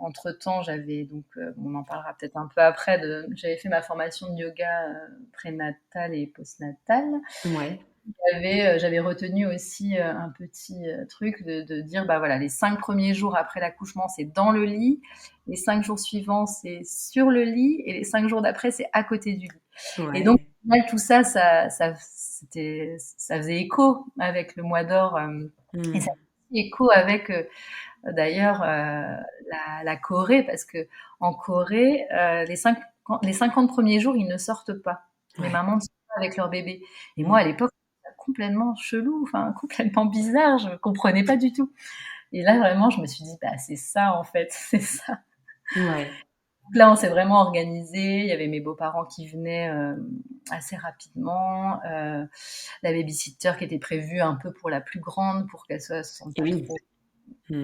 [SPEAKER 2] entre-temps, j'avais donc, on en parlera peut-être un peu après, j'avais fait ma formation de yoga, prénatal et postnatal.
[SPEAKER 1] ouais,
[SPEAKER 2] J'avais retenu aussi, un petit, truc de dire: «Bah, voilà, les 5 premiers jours après l'accouchement, c'est dans le lit, les 5 jours suivants, c'est sur le lit et les 5 jours d'après, c'est à côté du lit». Et donc
[SPEAKER 1] ouais.
[SPEAKER 2] au final, tout ça, ça faisait écho avec le Mois d'or, et ça
[SPEAKER 1] Mmh.
[SPEAKER 2] fait écho avec, d'ailleurs, la Corée, parce qu'en Corée, les 50 premiers jours, ils ne sortent pas. Les
[SPEAKER 1] Ouais.
[SPEAKER 2] mamans ne sortent pas avec leur bébé. Et moi,
[SPEAKER 1] Mmh.
[SPEAKER 2] à l'époque, je trouvais ça complètement chelou, enfin complètement bizarre, je ne comprenais pas du tout. Et là, vraiment, je me suis dit: «Bah, c'est ça, en fait, c'est ça».
[SPEAKER 1] Ouais.
[SPEAKER 2] Donc là, on s'est vraiment organisé. Il y avait mes beaux-parents qui venaient, assez rapidement, la baby-sitter qui était prévue un peu pour la plus grande, pour qu'elle se sente
[SPEAKER 1] Et
[SPEAKER 2] pas
[SPEAKER 1] oui.
[SPEAKER 2] trop
[SPEAKER 1] Mmh.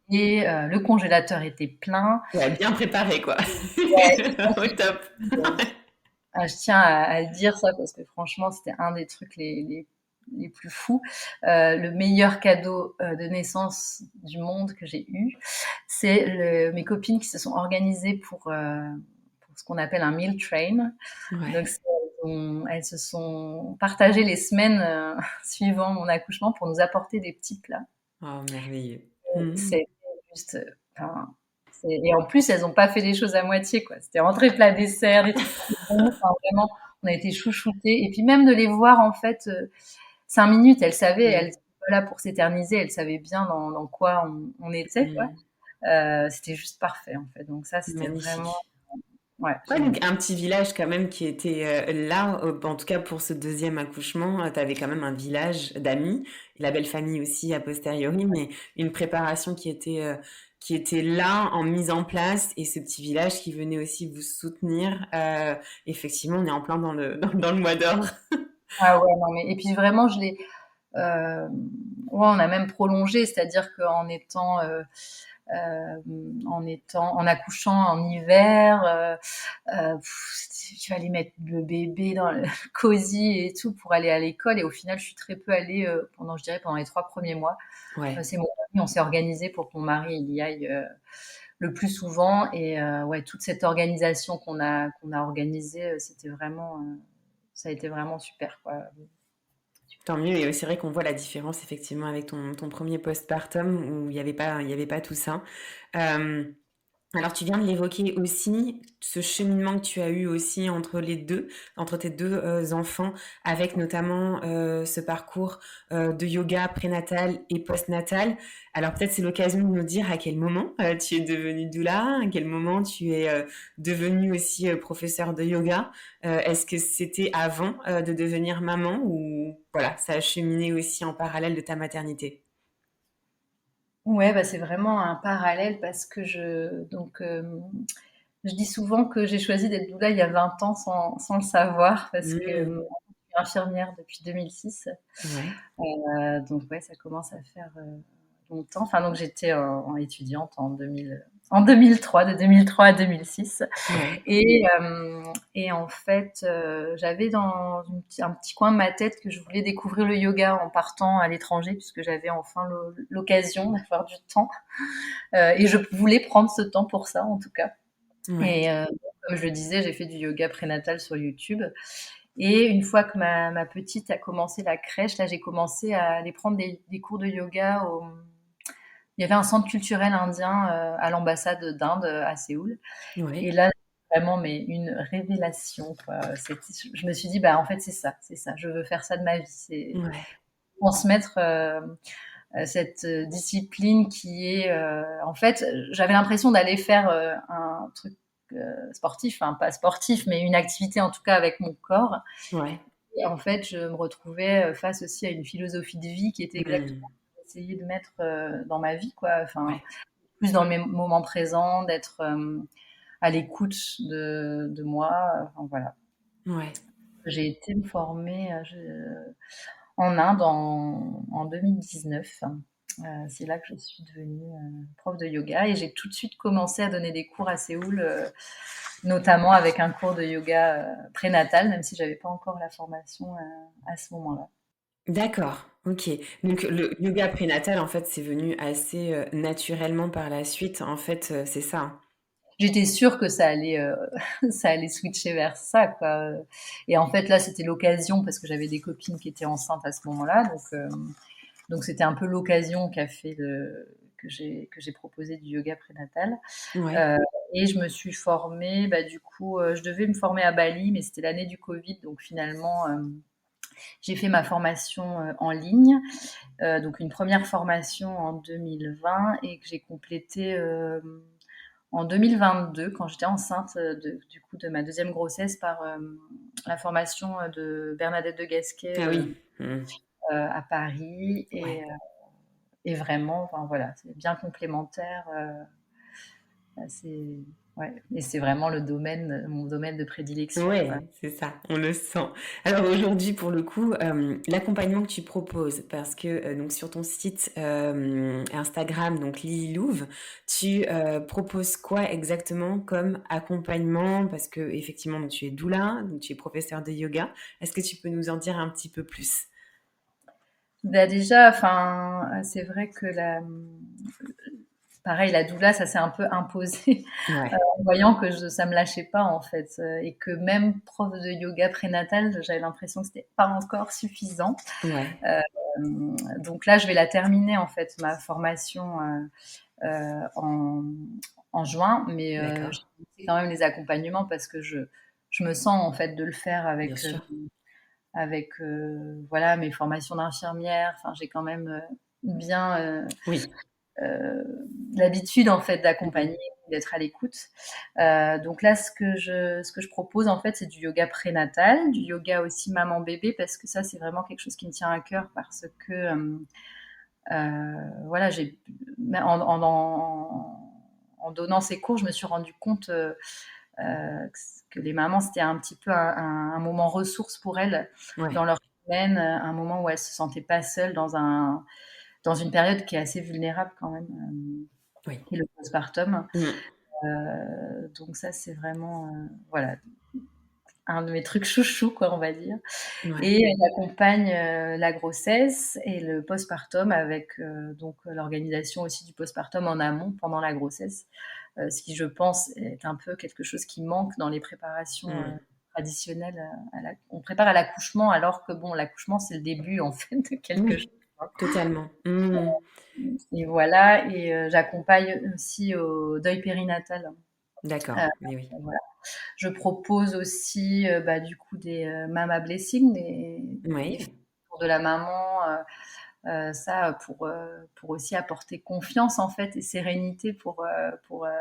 [SPEAKER 2] isolée, le congélateur était plein.
[SPEAKER 1] Ouais, bien préparé, quoi.
[SPEAKER 2] Ouais,
[SPEAKER 1] Au top.
[SPEAKER 2] je tiens à le dire ça parce que franchement, c'était un des trucs les plus fous. Le meilleur cadeau, de naissance du monde que j'ai eu, c'est mes copines qui se sont organisées pour ce qu'on appelle un meal train. Donc
[SPEAKER 1] Ouais.
[SPEAKER 2] elles se sont partagées les semaines, suivant mon accouchement pour nous apporter des petits plats.
[SPEAKER 1] Oh, merveilleux. Mmh.
[SPEAKER 2] C'était juste, enfin, et en plus, elles ont pas fait les choses à moitié, quoi. C'était entrée, plat, dessert, des trucs trop bons. Enfin, vraiment, on a été chouchoutés. Et puis même de les voir, en fait, 5 minutes, elles
[SPEAKER 1] Mmh.
[SPEAKER 2] étaient pas là pour s'éterniser, elles savaient bien dans quoi on était, quoi.
[SPEAKER 1] Mmh.
[SPEAKER 2] C'était juste parfait, en fait. Donc ça, c'était vraiment,
[SPEAKER 1] Magnifique.
[SPEAKER 2] ouais,
[SPEAKER 1] Ouais,
[SPEAKER 2] j'ai
[SPEAKER 1] donc un petit village quand même qui était, là, en tout cas pour ce deuxième accouchement, tu avais quand même un village d'amis, la belle famille aussi a posteriori, mais une préparation qui était là, en mise en place et ce petit village qui venait aussi vous soutenir. Effectivement, on est en plein dans le mois d'or.
[SPEAKER 2] ah ouais, non, mais et puis vraiment, ouais, on a même prolongé, c'est-à-dire qu'en étant, en accouchant en hiver, tu allais mettre le bébé dans le cosy et tout pour aller à l'école. Et au final, je suis très peu allée, je dirais, pendant les 3 premiers mois.
[SPEAKER 1] Ouais.
[SPEAKER 2] C'est mon mari, on s'est organisé pour que mon mari il y aille, le plus souvent. Et ouais, toute cette organisation qu'on a organisée, c'était vraiment, ça a été vraiment super, quoi.
[SPEAKER 1] Tant mieux et c'est vrai qu'on voit la différence effectivement avec ton premier postpartum où il y avait pas tout ça. Hem Alors tu viens de l'évoquer aussi, ce cheminement que tu as eu aussi entre les 2, entre tes 2 enfants avec notamment, ce parcours, de yoga prénatal et postnatal. Alors peut-être c'est l'occasion de nous dire à quel moment, tu es devenue doula, à quel moment tu es, devenue aussi, professeure de yoga? Est-ce que c'était avant, de devenir maman ou voilà, ça a cheminé aussi en parallèle de ta maternité?
[SPEAKER 2] Ouais, bah, c'est vraiment un parallèle parce que je dis souvent que j'ai choisi d'être doula il y a 20 ans sans le savoir parce que,
[SPEAKER 1] Mmh.
[SPEAKER 2] je suis infirmière depuis 2006.
[SPEAKER 1] Ouais,
[SPEAKER 2] Donc ouais, ça commence à faire, longtemps. Enfin donc j'étais étudiante en 2003, de 2003 à 2006.
[SPEAKER 1] ouais,
[SPEAKER 2] Et en fait, j'avais dans un petit coin de ma tête que je voulais découvrir le yoga en partant à l'étranger puisque j'avais enfin l'occasion d'avoir du temps, et je voulais prendre ce temps pour ça, en tout cas.
[SPEAKER 1] ouais,
[SPEAKER 2] Et comme je le disais, j'ai fait du yoga prénatal sur YouTube. Et une fois que ma petite a commencé la crèche, là, j'ai commencé à aller prendre des cours de yoga il y avait un centre culturel indien, à l'ambassade d'Inde, à Séoul. Et
[SPEAKER 1] ouais,
[SPEAKER 2] là, vraiment, mais une révélation, quoi. Je me suis dit: «Bah, en fait, c'est ça, je veux faire ça de ma vie». C'est
[SPEAKER 1] ouais.
[SPEAKER 2] transmettre, cette, discipline qui est, en fait, j'avais l'impression d'aller faire, un truc, sportif, enfin pas sportif, mais une activité en tout cas avec mon corps.
[SPEAKER 1] Ouais.
[SPEAKER 2] Et en fait, je me retrouvais, face aussi à une philosophie de vie qui était exactement
[SPEAKER 1] Mmh.
[SPEAKER 2] ce que j'essayais de mettre, dans ma vie, quoi. Enfin,
[SPEAKER 1] Ouais,
[SPEAKER 2] plus dans le moment présent, d'être, à l'écoute de moi, enfin voilà.
[SPEAKER 1] ouais.
[SPEAKER 2] J'ai été me former, en Inde en 2019. C'est là que je suis devenue, prof de yoga et j'ai tout de suite commencé à donner des cours à Séoul, notamment avec un cours de yoga, prénatal, même si j'avais pas encore la formation, à ce moment-là.
[SPEAKER 1] D'accord, OK. Donc le yoga prénatal, en fait, c'est venu assez, naturellement par la suite, en fait, c'est ça, hein?
[SPEAKER 2] J'étais sûre que ça allait, ça allait switcher vers ça, quoi, et en fait, là, c'était l'occasion parce que j'avais des copines qui étaient enceintes à ce moment-là, donc c'était un peu l'occasion qui a fait que j'ai proposé du yoga prénatal.
[SPEAKER 1] Ouais.
[SPEAKER 2] Euh, et je me suis formée, bah, du coup, je devais me former à Bali, mais c'était l'année du Covid, donc finalement, j'ai fait ma formation en ligne, donc une première formation en 2020 et que j'ai complétée en 2022 quand j'étais enceinte du coup de ma deuxième grossesse par la formation de Bernadette de Gasquet
[SPEAKER 1] Ah oui. Mmh.
[SPEAKER 2] à Paris
[SPEAKER 1] Ouais.
[SPEAKER 2] et vraiment, enfin voilà, c'est bien complémentaire. C'est ouais, et c'est vraiment mon domaine de prédilection, quoi.
[SPEAKER 1] Ouais, c'est ça, on le sent. Alors aujourd'hui, pour le coup, l'accompagnement que tu proposes, parce que donc sur ton site Instagram, donc Lily Louve, tu proposes quoi exactement comme accompagnement? Parce que effectivement, donc, tu es doula, donc tu es professeur de yoga. Est-ce que tu peux nous en dire un petit peu plus?
[SPEAKER 2] Bah, déjà, enfin, c'est vrai que pareil, la doula, ça s'est un peu imposé
[SPEAKER 1] Ouais,
[SPEAKER 2] en voyant que ça me lâchait pas en fait, et que même prof de yoga prénatal, j'avais l'impression que c'était pas encore suffisant.
[SPEAKER 1] ouais,
[SPEAKER 2] Euh, donc là, je vais la terminer en fait ma formation en juin, mais
[SPEAKER 1] d'accord,
[SPEAKER 2] j'ai fait quand même les accompagnements parce que je me sens en fait de le faire
[SPEAKER 1] bien sûr.
[SPEAKER 2] avec voilà mes formations d'infirmière. Enfin, j'ai quand même bien
[SPEAKER 1] Oui.
[SPEAKER 2] euh, l'habitude en fait
[SPEAKER 1] Mhm.
[SPEAKER 2] d'accompagner, d'être à l'écoute. Donc là, ce que je propose en fait, c'est du yoga prénatal, du yoga aussi maman bébé parce que ça, c'est vraiment quelque chose qui me tient à cœur parce que voilà, en donnant ces cours, je me suis rendu compte que les mamans, c'était un petit peu un moment ressource pour elles
[SPEAKER 1] Ouais,
[SPEAKER 2] dans leur semaine, un moment où elles se sentaient pas seules dans une période qui est assez vulnérable quand même,
[SPEAKER 1] oui.
[SPEAKER 2] qui est le postpartum.
[SPEAKER 1] Mm.
[SPEAKER 2] Donc ça, c'est vraiment voilà un de mes trucs chouchou, quoi, on va dire.
[SPEAKER 1] Ouais,
[SPEAKER 2] Et j'accompagne la grossesse et le postpartum avec donc l'organisation aussi du postpartum en amont pendant la grossesse, ce qui, je pense, est un peu quelque chose qui manque dans les préparations
[SPEAKER 1] mm.
[SPEAKER 2] traditionnelles. On prépare à l'accouchement alors que bon, l'accouchement c'est le début en fait de quelque chose,
[SPEAKER 1] Oui,
[SPEAKER 2] hein.
[SPEAKER 1] totalement. Mm.
[SPEAKER 2] Et voilà, et j'accompagne aussi au deuil périnatal.
[SPEAKER 1] D'accord,
[SPEAKER 2] Euh,
[SPEAKER 1] mais oui.
[SPEAKER 2] voilà. Je propose aussi bah, du coup des mama blessing, des
[SPEAKER 1] Oui,
[SPEAKER 2] pour de la maman, ça pour aussi apporter confiance en fait et sérénité pour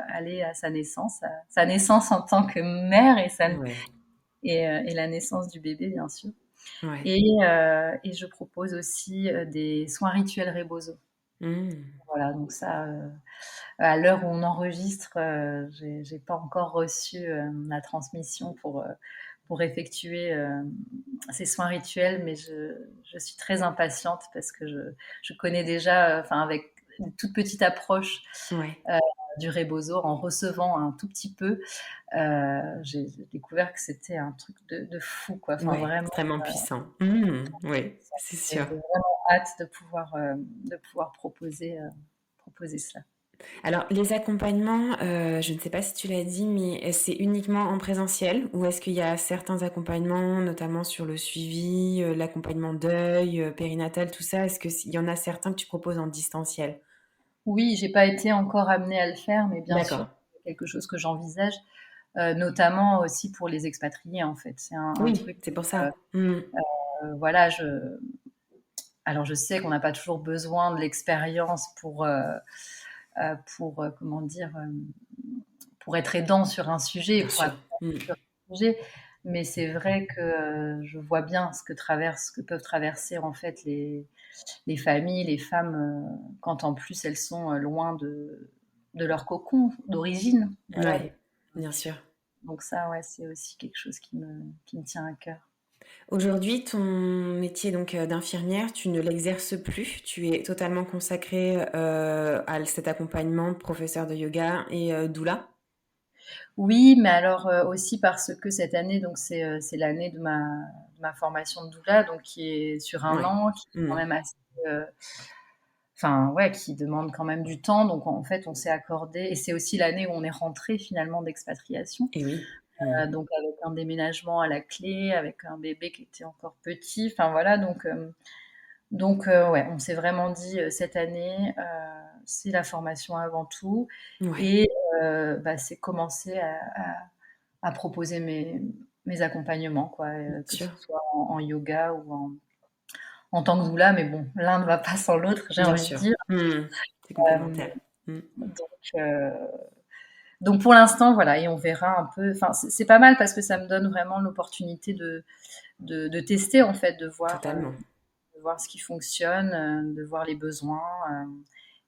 [SPEAKER 2] aller à sa naissance en tant que mère
[SPEAKER 1] ouais,
[SPEAKER 2] et la naissance du bébé bien sûr.
[SPEAKER 1] ouais.
[SPEAKER 2] Et je propose aussi des soins rituels Rebozo.
[SPEAKER 1] Mmh.
[SPEAKER 2] Voilà, donc ça, à l'heure où on enregistre, j'ai pas encore reçu la transmission pour effectuer ces soins rituels, mais je suis très impatiente parce que je connais déjà, enfin, avec une toute petite approche
[SPEAKER 1] Ouais,
[SPEAKER 2] euh, du rebozo, en recevant un tout petit peu, j'ai découvert que c'était un truc de fou, quoi. Enfin,
[SPEAKER 1] ouais,
[SPEAKER 2] vraiment,
[SPEAKER 1] extrêmement puissant. Mmh. Oui, c'est sûr.
[SPEAKER 2] j'ai vraiment hâte de pouvoir proposer cela.
[SPEAKER 1] Alors, les accompagnements, je ne sais pas si tu l'as dit, mais c'est uniquement en présentiel ou est-ce qu'il y a certains accompagnements, notamment sur le suivi, l'accompagnement deuil, périnatal, tout ça, est-ce qu'il y en a certains que tu proposes en distanciel?
[SPEAKER 2] Oui, j'ai pas été encore amenée à le faire, mais bien sûr,
[SPEAKER 1] D'accord.
[SPEAKER 2] c'est quelque chose que j'envisage, notamment aussi pour les expatriés, en fait. C'est un
[SPEAKER 1] Oui,
[SPEAKER 2] truc,
[SPEAKER 1] c'est pour ça. Mmh.
[SPEAKER 2] voilà, alors je sais qu'on n'a pas toujours besoin de l'expérience comment dire, pour être aidant sur un sujet,
[SPEAKER 1] Bien
[SPEAKER 2] pour
[SPEAKER 1] sûr.
[SPEAKER 2] accompagner
[SPEAKER 1] Mmh.
[SPEAKER 2] sur un sujet, mais c'est vrai que je vois bien ce que peuvent traverser en fait les familles, les femmes, quand en plus elles sont loin de leur cocon d'origine. Voilà.
[SPEAKER 1] Ouais, bien sûr.
[SPEAKER 2] Donc ça, ouais, c'est aussi quelque chose qui me tient à cœur.
[SPEAKER 1] Aujourd'hui, ton métier donc d'infirmière, tu ne l'exerces plus. Tu es totalement consacrée, à cet accompagnement, professeur de yoga et doula?
[SPEAKER 2] Oui, mais alors, aussi parce que cette année, donc c'est l'année de ma formation de doula, donc qui est sur un
[SPEAKER 1] Ouais.
[SPEAKER 2] an, qui est quand
[SPEAKER 1] Mmh.
[SPEAKER 2] même assez, enfin, ouais, qui demande quand même du temps. Donc en fait, on s'est accordé et c'est aussi l'année où on est rentrés finalement d'expatriation.
[SPEAKER 1] Et oui. Mmh.
[SPEAKER 2] Donc avec un déménagement à la clé, avec un bébé qui était encore petit, enfin voilà, ouais, on s'est vraiment dit, cette année, c'est la formation avant tout
[SPEAKER 1] Ouais,
[SPEAKER 2] et c'est commencer à proposer mes accompagnements quoi,
[SPEAKER 1] bien
[SPEAKER 2] que ce
[SPEAKER 1] sûr.
[SPEAKER 2] soit en yoga ou en tant que doula, mais bon, l'un ne va pas sans l'autre, j'ai
[SPEAKER 1] Bien
[SPEAKER 2] envie de
[SPEAKER 1] sûr.
[SPEAKER 2] dire.
[SPEAKER 1] Mmh. C'est
[SPEAKER 2] Hem,
[SPEAKER 1] complémentaire. Mmh.
[SPEAKER 2] heu, donc pour l'instant, voilà et on verra un peu enfin, c'est pas mal parce que ça me donne vraiment l'opportunité de tester en fait,
[SPEAKER 1] Totalement.
[SPEAKER 2] de voir ce qui fonctionne, de voir les besoins,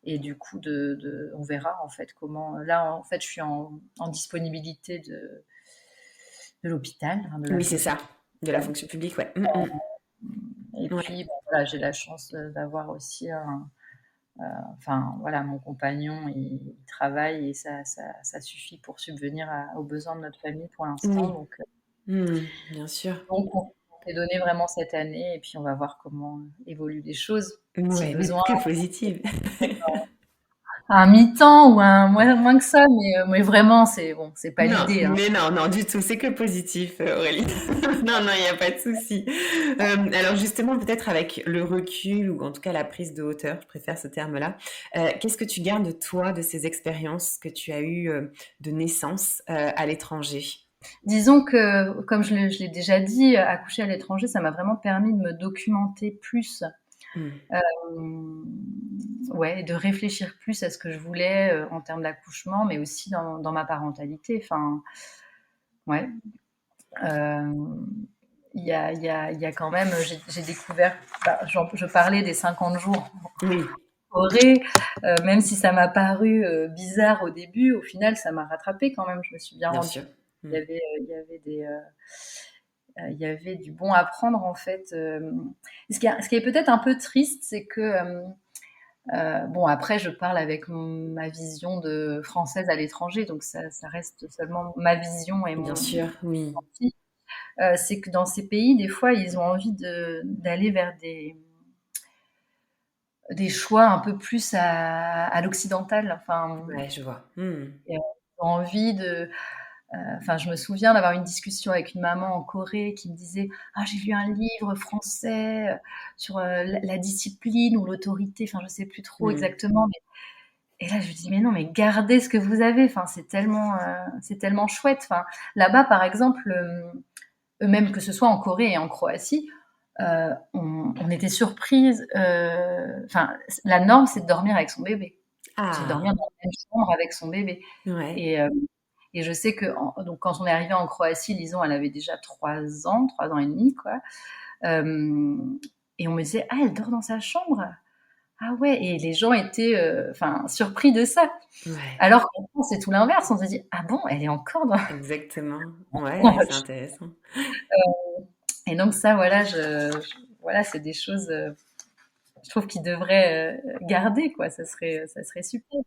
[SPEAKER 2] et du coup on verra en fait comment là, en fait, je suis en disponibilité de l'hôpital, enfin de la
[SPEAKER 1] Oui, c'est
[SPEAKER 2] fonction
[SPEAKER 1] ça. De la
[SPEAKER 2] publique,
[SPEAKER 1] fonction publique, ouais. Mmh mh.
[SPEAKER 2] et
[SPEAKER 1] Ouais.
[SPEAKER 2] puis, voilà, j'ai la chance, d'avoir aussi enfin voilà, mon compagnon, il travaille et ça suffit pour subvenir aux besoins de notre famille pour l'instant,
[SPEAKER 1] Oui. Mmh. Bien sûr.
[SPEAKER 2] donc on s'est donné vraiment cette année et puis on va voir comment évoluent les choses. Si
[SPEAKER 1] Ouais, mais
[SPEAKER 2] besoin,
[SPEAKER 1] que positive.
[SPEAKER 2] un mi-temps ou un moins que ça, mais vraiment, c'est bon, c'est pas
[SPEAKER 1] Non,
[SPEAKER 2] l'idée, hein.
[SPEAKER 1] mais non, non, du tout, c'est que positif, Aurélie. Non, non, il y a pas de souci. Alors justement, peut-être avec le recul ou en tout cas la prise de hauteur, je préfère ce terme-là, qu'est-ce que tu gardes toi de ces expériences que tu as eues, de naissance, à l'étranger?
[SPEAKER 2] Disons que, comme je l'ai déjà dit, accoucher à l'étranger, ça m'a vraiment permis de me documenter plus,
[SPEAKER 1] Mmh.
[SPEAKER 2] hem, ouais, et de réfléchir plus à ce que je voulais, en termes d'accouchement, mais aussi dans ma parentalité. Enfin, ouais, hem, il y a quand même, j'ai découvert, je parlais des 50 jours
[SPEAKER 1] Oui,
[SPEAKER 2] en Corée, même si ça m'a paru, bizarre au début, au final, ça m'a rattrapée quand même. Je me suis bien
[SPEAKER 1] bien
[SPEAKER 2] rendue
[SPEAKER 1] sûr.
[SPEAKER 2] compte
[SPEAKER 1] Mmh.
[SPEAKER 2] qu'il y avait du bon à prendre en fait. Ce qui est peut-être un peu triste, c'est que bon, après je parle avec ma vision de française à l'étranger, donc ça reste seulement ma vision et
[SPEAKER 1] Bien
[SPEAKER 2] mon
[SPEAKER 1] sûr, oui.
[SPEAKER 2] ressenti. C'est que dans ces pays, des fois, ils ont envie d'aller vers des choix un peu plus à l'occidental. Enfin,
[SPEAKER 1] Ouais, je vois. Mmh.
[SPEAKER 2] ils ont envie de enfin, je me souviens d'avoir une discussion avec une maman en Corée qui me disait: «Ah, j'ai lu un livre français, sur, la discipline ou l'autorité», enfin, je sais plus trop
[SPEAKER 1] Mmh.
[SPEAKER 2] exactement, mais et là, je lui dis: «Mais non, mais gardez ce que vous avez, enfin, c'est tellement chouette». Enfin, là-bas, par exemple, eux-mêmes, que ce soit en Corée et en Croatie, on était surprises, enfin, la norme, c'est de dormir avec son bébé. C'est de dormir
[SPEAKER 1] Ah!
[SPEAKER 2] dans la même chambre avec son bébé
[SPEAKER 1] Ouais.
[SPEAKER 2] et et je sais donc quand on est arrivé en Croatie, Lison, elle avait déjà 3 ans, 3 ans et demi, quoi. Hem Et on me disait: «Ah, elle dort dans sa chambre? Ah ouais», et les gens étaient, enfin, surpris de ça.
[SPEAKER 1] Ouais.
[SPEAKER 2] Alors qu'en France, c'est tout l'inverse. On se dit: «Ah bon, elle est encore dans
[SPEAKER 1] Exactement. Ouais,
[SPEAKER 2] dans
[SPEAKER 1] ouais, c'est
[SPEAKER 2] votre ch»
[SPEAKER 1] intéressant.
[SPEAKER 2] Et donc ça, voilà, voilà, c'est des choses, je trouve qu'ils devraient, garder, quoi. Ça serait super.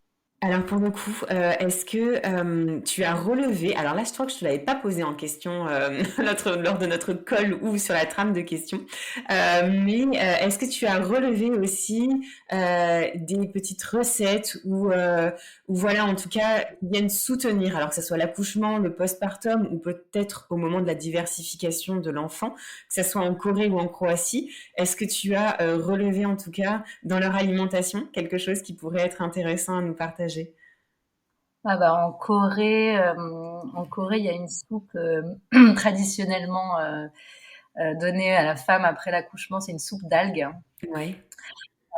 [SPEAKER 1] Alors pour le coup, est-ce que, tu as relevé alors là, je crois que je te l'avais pas posé en question, lors de notre call ou sur la trame de questions, est-ce que tu as relevé aussi, des petites recettes ou voilà, en tout cas, qui viennent soutenir, alors que ça soit l'accouchement, le postpartum ou peut-être au moment de la diversification de l'enfant, que ça soit en Corée ou en Croatie? Est-ce que tu as, relevé en tout cas dans leur alimentation quelque chose qui pourrait être intéressant à nous partager?
[SPEAKER 2] Ah bah, en Corée, il y a une soupe, traditionnellement, donnée à la femme après l'accouchement, c'est une soupe d'algues,
[SPEAKER 1] Ouais.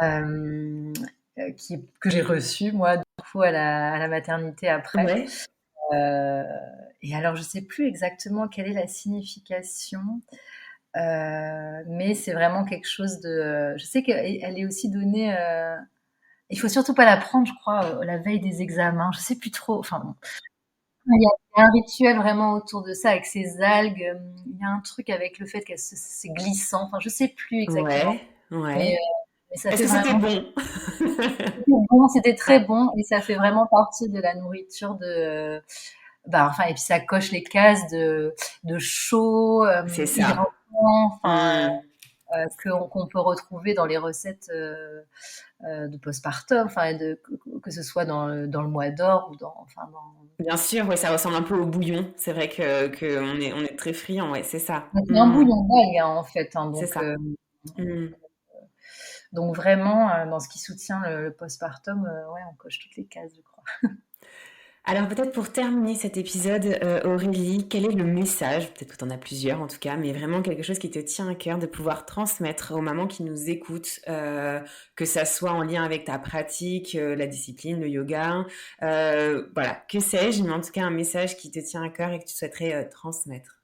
[SPEAKER 2] hem, que j'ai reçue moi, du coup, à la maternité après.
[SPEAKER 1] Ouais.
[SPEAKER 2] Heu et alors je sais plus exactement quelle est la signification, mais c'est vraiment quelque chose je sais qu'elle est aussi donnée, il faut surtout pas la prendre, je crois, la veille des examens, je sais plus trop, enfin bon. y a un rituel vraiment autour de ça avec ces algues. Il y a un truc avec le fait que c'est glissant. Enfin, je sais plus exactement,
[SPEAKER 1] Ouais,
[SPEAKER 2] mais,
[SPEAKER 1] ouais.
[SPEAKER 2] mais ça
[SPEAKER 1] Est-ce
[SPEAKER 2] fait
[SPEAKER 1] que c'était
[SPEAKER 2] vraiment
[SPEAKER 1] bon?
[SPEAKER 2] bon. C'était très
[SPEAKER 1] Ouais,
[SPEAKER 2] bon et ça fait vraiment partie de la nourriture de. Bah, enfin, et puis ça coche les cases de chaud,
[SPEAKER 1] c'est ça.
[SPEAKER 2] hydratant, enfin,
[SPEAKER 1] Mmh.
[SPEAKER 2] qu'on peut retrouver dans les recettes de postpartum, enfin, que ce soit dans le mois d'or ou enfin,
[SPEAKER 1] Bien sûr, ouais, ça ressemble un peu au bouillon. C'est vrai que on est très friand, ouais, c'est ça.
[SPEAKER 2] c'est un
[SPEAKER 1] Mmh.
[SPEAKER 2] bouillon d'algues hein, en fait, hein,
[SPEAKER 1] C'est ça. Mmh.
[SPEAKER 2] donc vraiment dans ce qui soutient le postpartum, ouais, on coche toutes les cases, je crois.
[SPEAKER 1] Alors peut-être pour terminer cet épisode, Aurélie, quel est le message, peut-être que tu en as plusieurs en tout cas, mais vraiment quelque chose qui te tient à cœur de pouvoir transmettre aux mamans qui nous écoutent, que ça soit en lien avec ta pratique, la discipline, le yoga, voilà, que sais-je, mais en tout cas un message qui te tient à cœur et que tu souhaiterais, transmettre?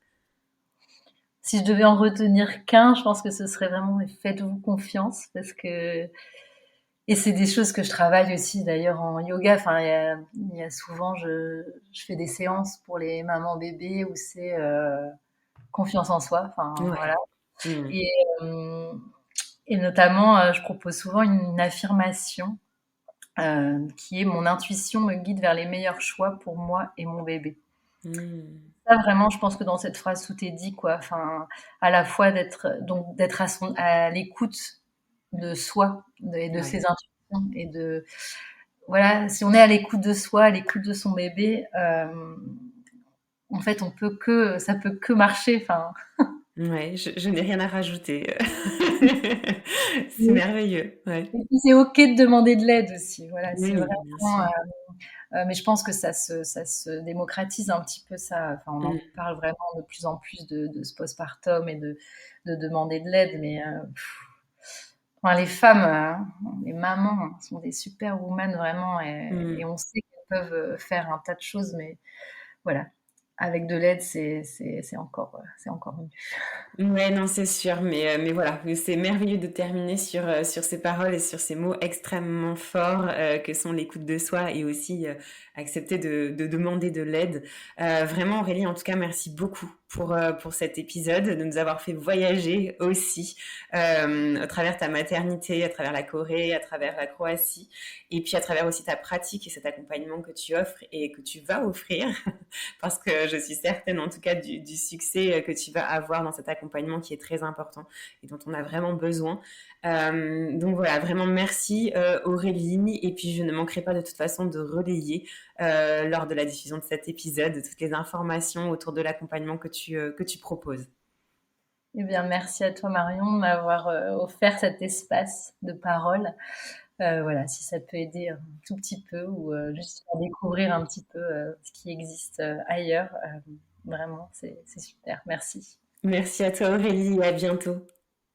[SPEAKER 2] Si je devais en retenir qu'un, je pense que ce serait vraiment faites-vous confiance parce que et c'est des choses que je travaille aussi d'ailleurs en yoga. Enfin, il y a souvent, je fais des séances pour les mamans bébés où c'est confiance en soi. Enfin, voilà.
[SPEAKER 1] Ouais. Mmh.
[SPEAKER 2] Et, euh, et notamment, je propose souvent une affirmation qui est mon intuition me guide vers les meilleurs choix pour moi et mon bébé.
[SPEAKER 1] Mmh.
[SPEAKER 2] Ça vraiment, je pense que dans cette phrase tout est dit quoi. Enfin, à la fois d'être à l'écoute de soi et de ses
[SPEAKER 1] Ouais.
[SPEAKER 2] intuitions et de voilà, si on est à l'écoute de soi, à l'écoute de son bébé, en fait, ça peut que marcher. Enfin,
[SPEAKER 1] Ouais, je n'ai rien à rajouter, c'est
[SPEAKER 2] et
[SPEAKER 1] merveilleux, ouais.
[SPEAKER 2] puis c'est ok de demander de l'aide aussi. Voilà, c'est
[SPEAKER 1] Oui, bien
[SPEAKER 2] vraiment.
[SPEAKER 1] sûr.
[SPEAKER 2] Mais je pense que ça se démocratise un petit peu ça. Enfin, on en
[SPEAKER 1] Mmh.
[SPEAKER 2] parle vraiment de plus en plus de ce postpartum et de demander de l'aide. Mais enfin, les femmes, les mamans sont des superwomen vraiment et
[SPEAKER 1] Mmh.
[SPEAKER 2] on sait qu'elles peuvent faire un tas de choses. Mais voilà, avec de l'aide, c'est encore mieux.
[SPEAKER 1] Ouais, non, c'est sûr, mais voilà, c'est merveilleux de terminer sur ces paroles et sur ces mots extrêmement forts, que sont l'écoute de soi et aussi, accepter de demander de l'aide. Vraiment Aurélie, en tout cas, merci beaucoup pour cet épisode, de nous avoir fait voyager aussi, à travers ta maternité, à travers la Corée, à travers la Croatie et puis à travers aussi ta pratique et cet accompagnement que tu offres et que tu vas offrir. Parce que je suis certaine en tout cas du succès que tu vas avoir dans cet accompagnement qui est très important et dont on a vraiment besoin. Donc voilà, vraiment merci Aurélie. Et puis je ne manquerai pas de toute façon de relayer lors de la diffusion de cet épisode toutes les informations autour de l'accompagnement que tu proposes.
[SPEAKER 2] Eh bien, merci à toi Marion de m'avoir offert cet espace de parole. Voilà, si ça peut aider un tout petit peu ou juste à découvrir un petit peu ce qui existe ailleurs, vraiment, c'est super. Merci.
[SPEAKER 1] Merci à toi Aurélie et à bientôt.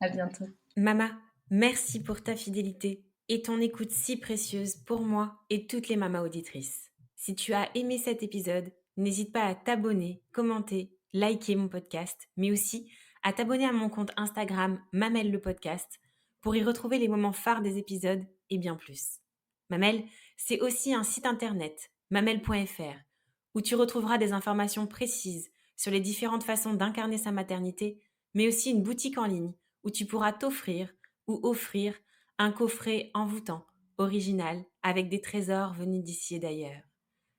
[SPEAKER 2] À bientôt.
[SPEAKER 1] Mama, merci pour ta fidélité et ton écoute si précieuse pour moi et toutes les mamas auditrices. Si tu as aimé cet épisode, n'hésite pas à t'abonner, commenter, liker mon podcast, mais aussi à t'abonner à mon compte Instagram Mamel le podcast pour y retrouver les moments phares des épisodes et bien plus. Mamel, c'est aussi un site internet, mamel.fr, où tu retrouveras des informations précises sur les différentes façons d'incarner sa maternité, mais aussi une boutique en ligne où tu pourras t'offrir ou offrir un coffret envoûtant, original, avec des trésors venus d'ici et d'ailleurs.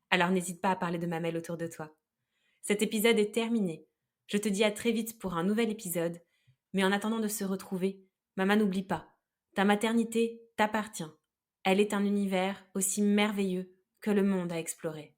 [SPEAKER 1] Alors n'hésite pas à parler de Mamel autour de toi. Cet épisode est terminé. Je te dis à très vite pour un nouvel épisode, mais en attendant de se retrouver, maman n'oublie pas, ta maternité t'appartient. Elle est un univers aussi merveilleux que le monde à explorer.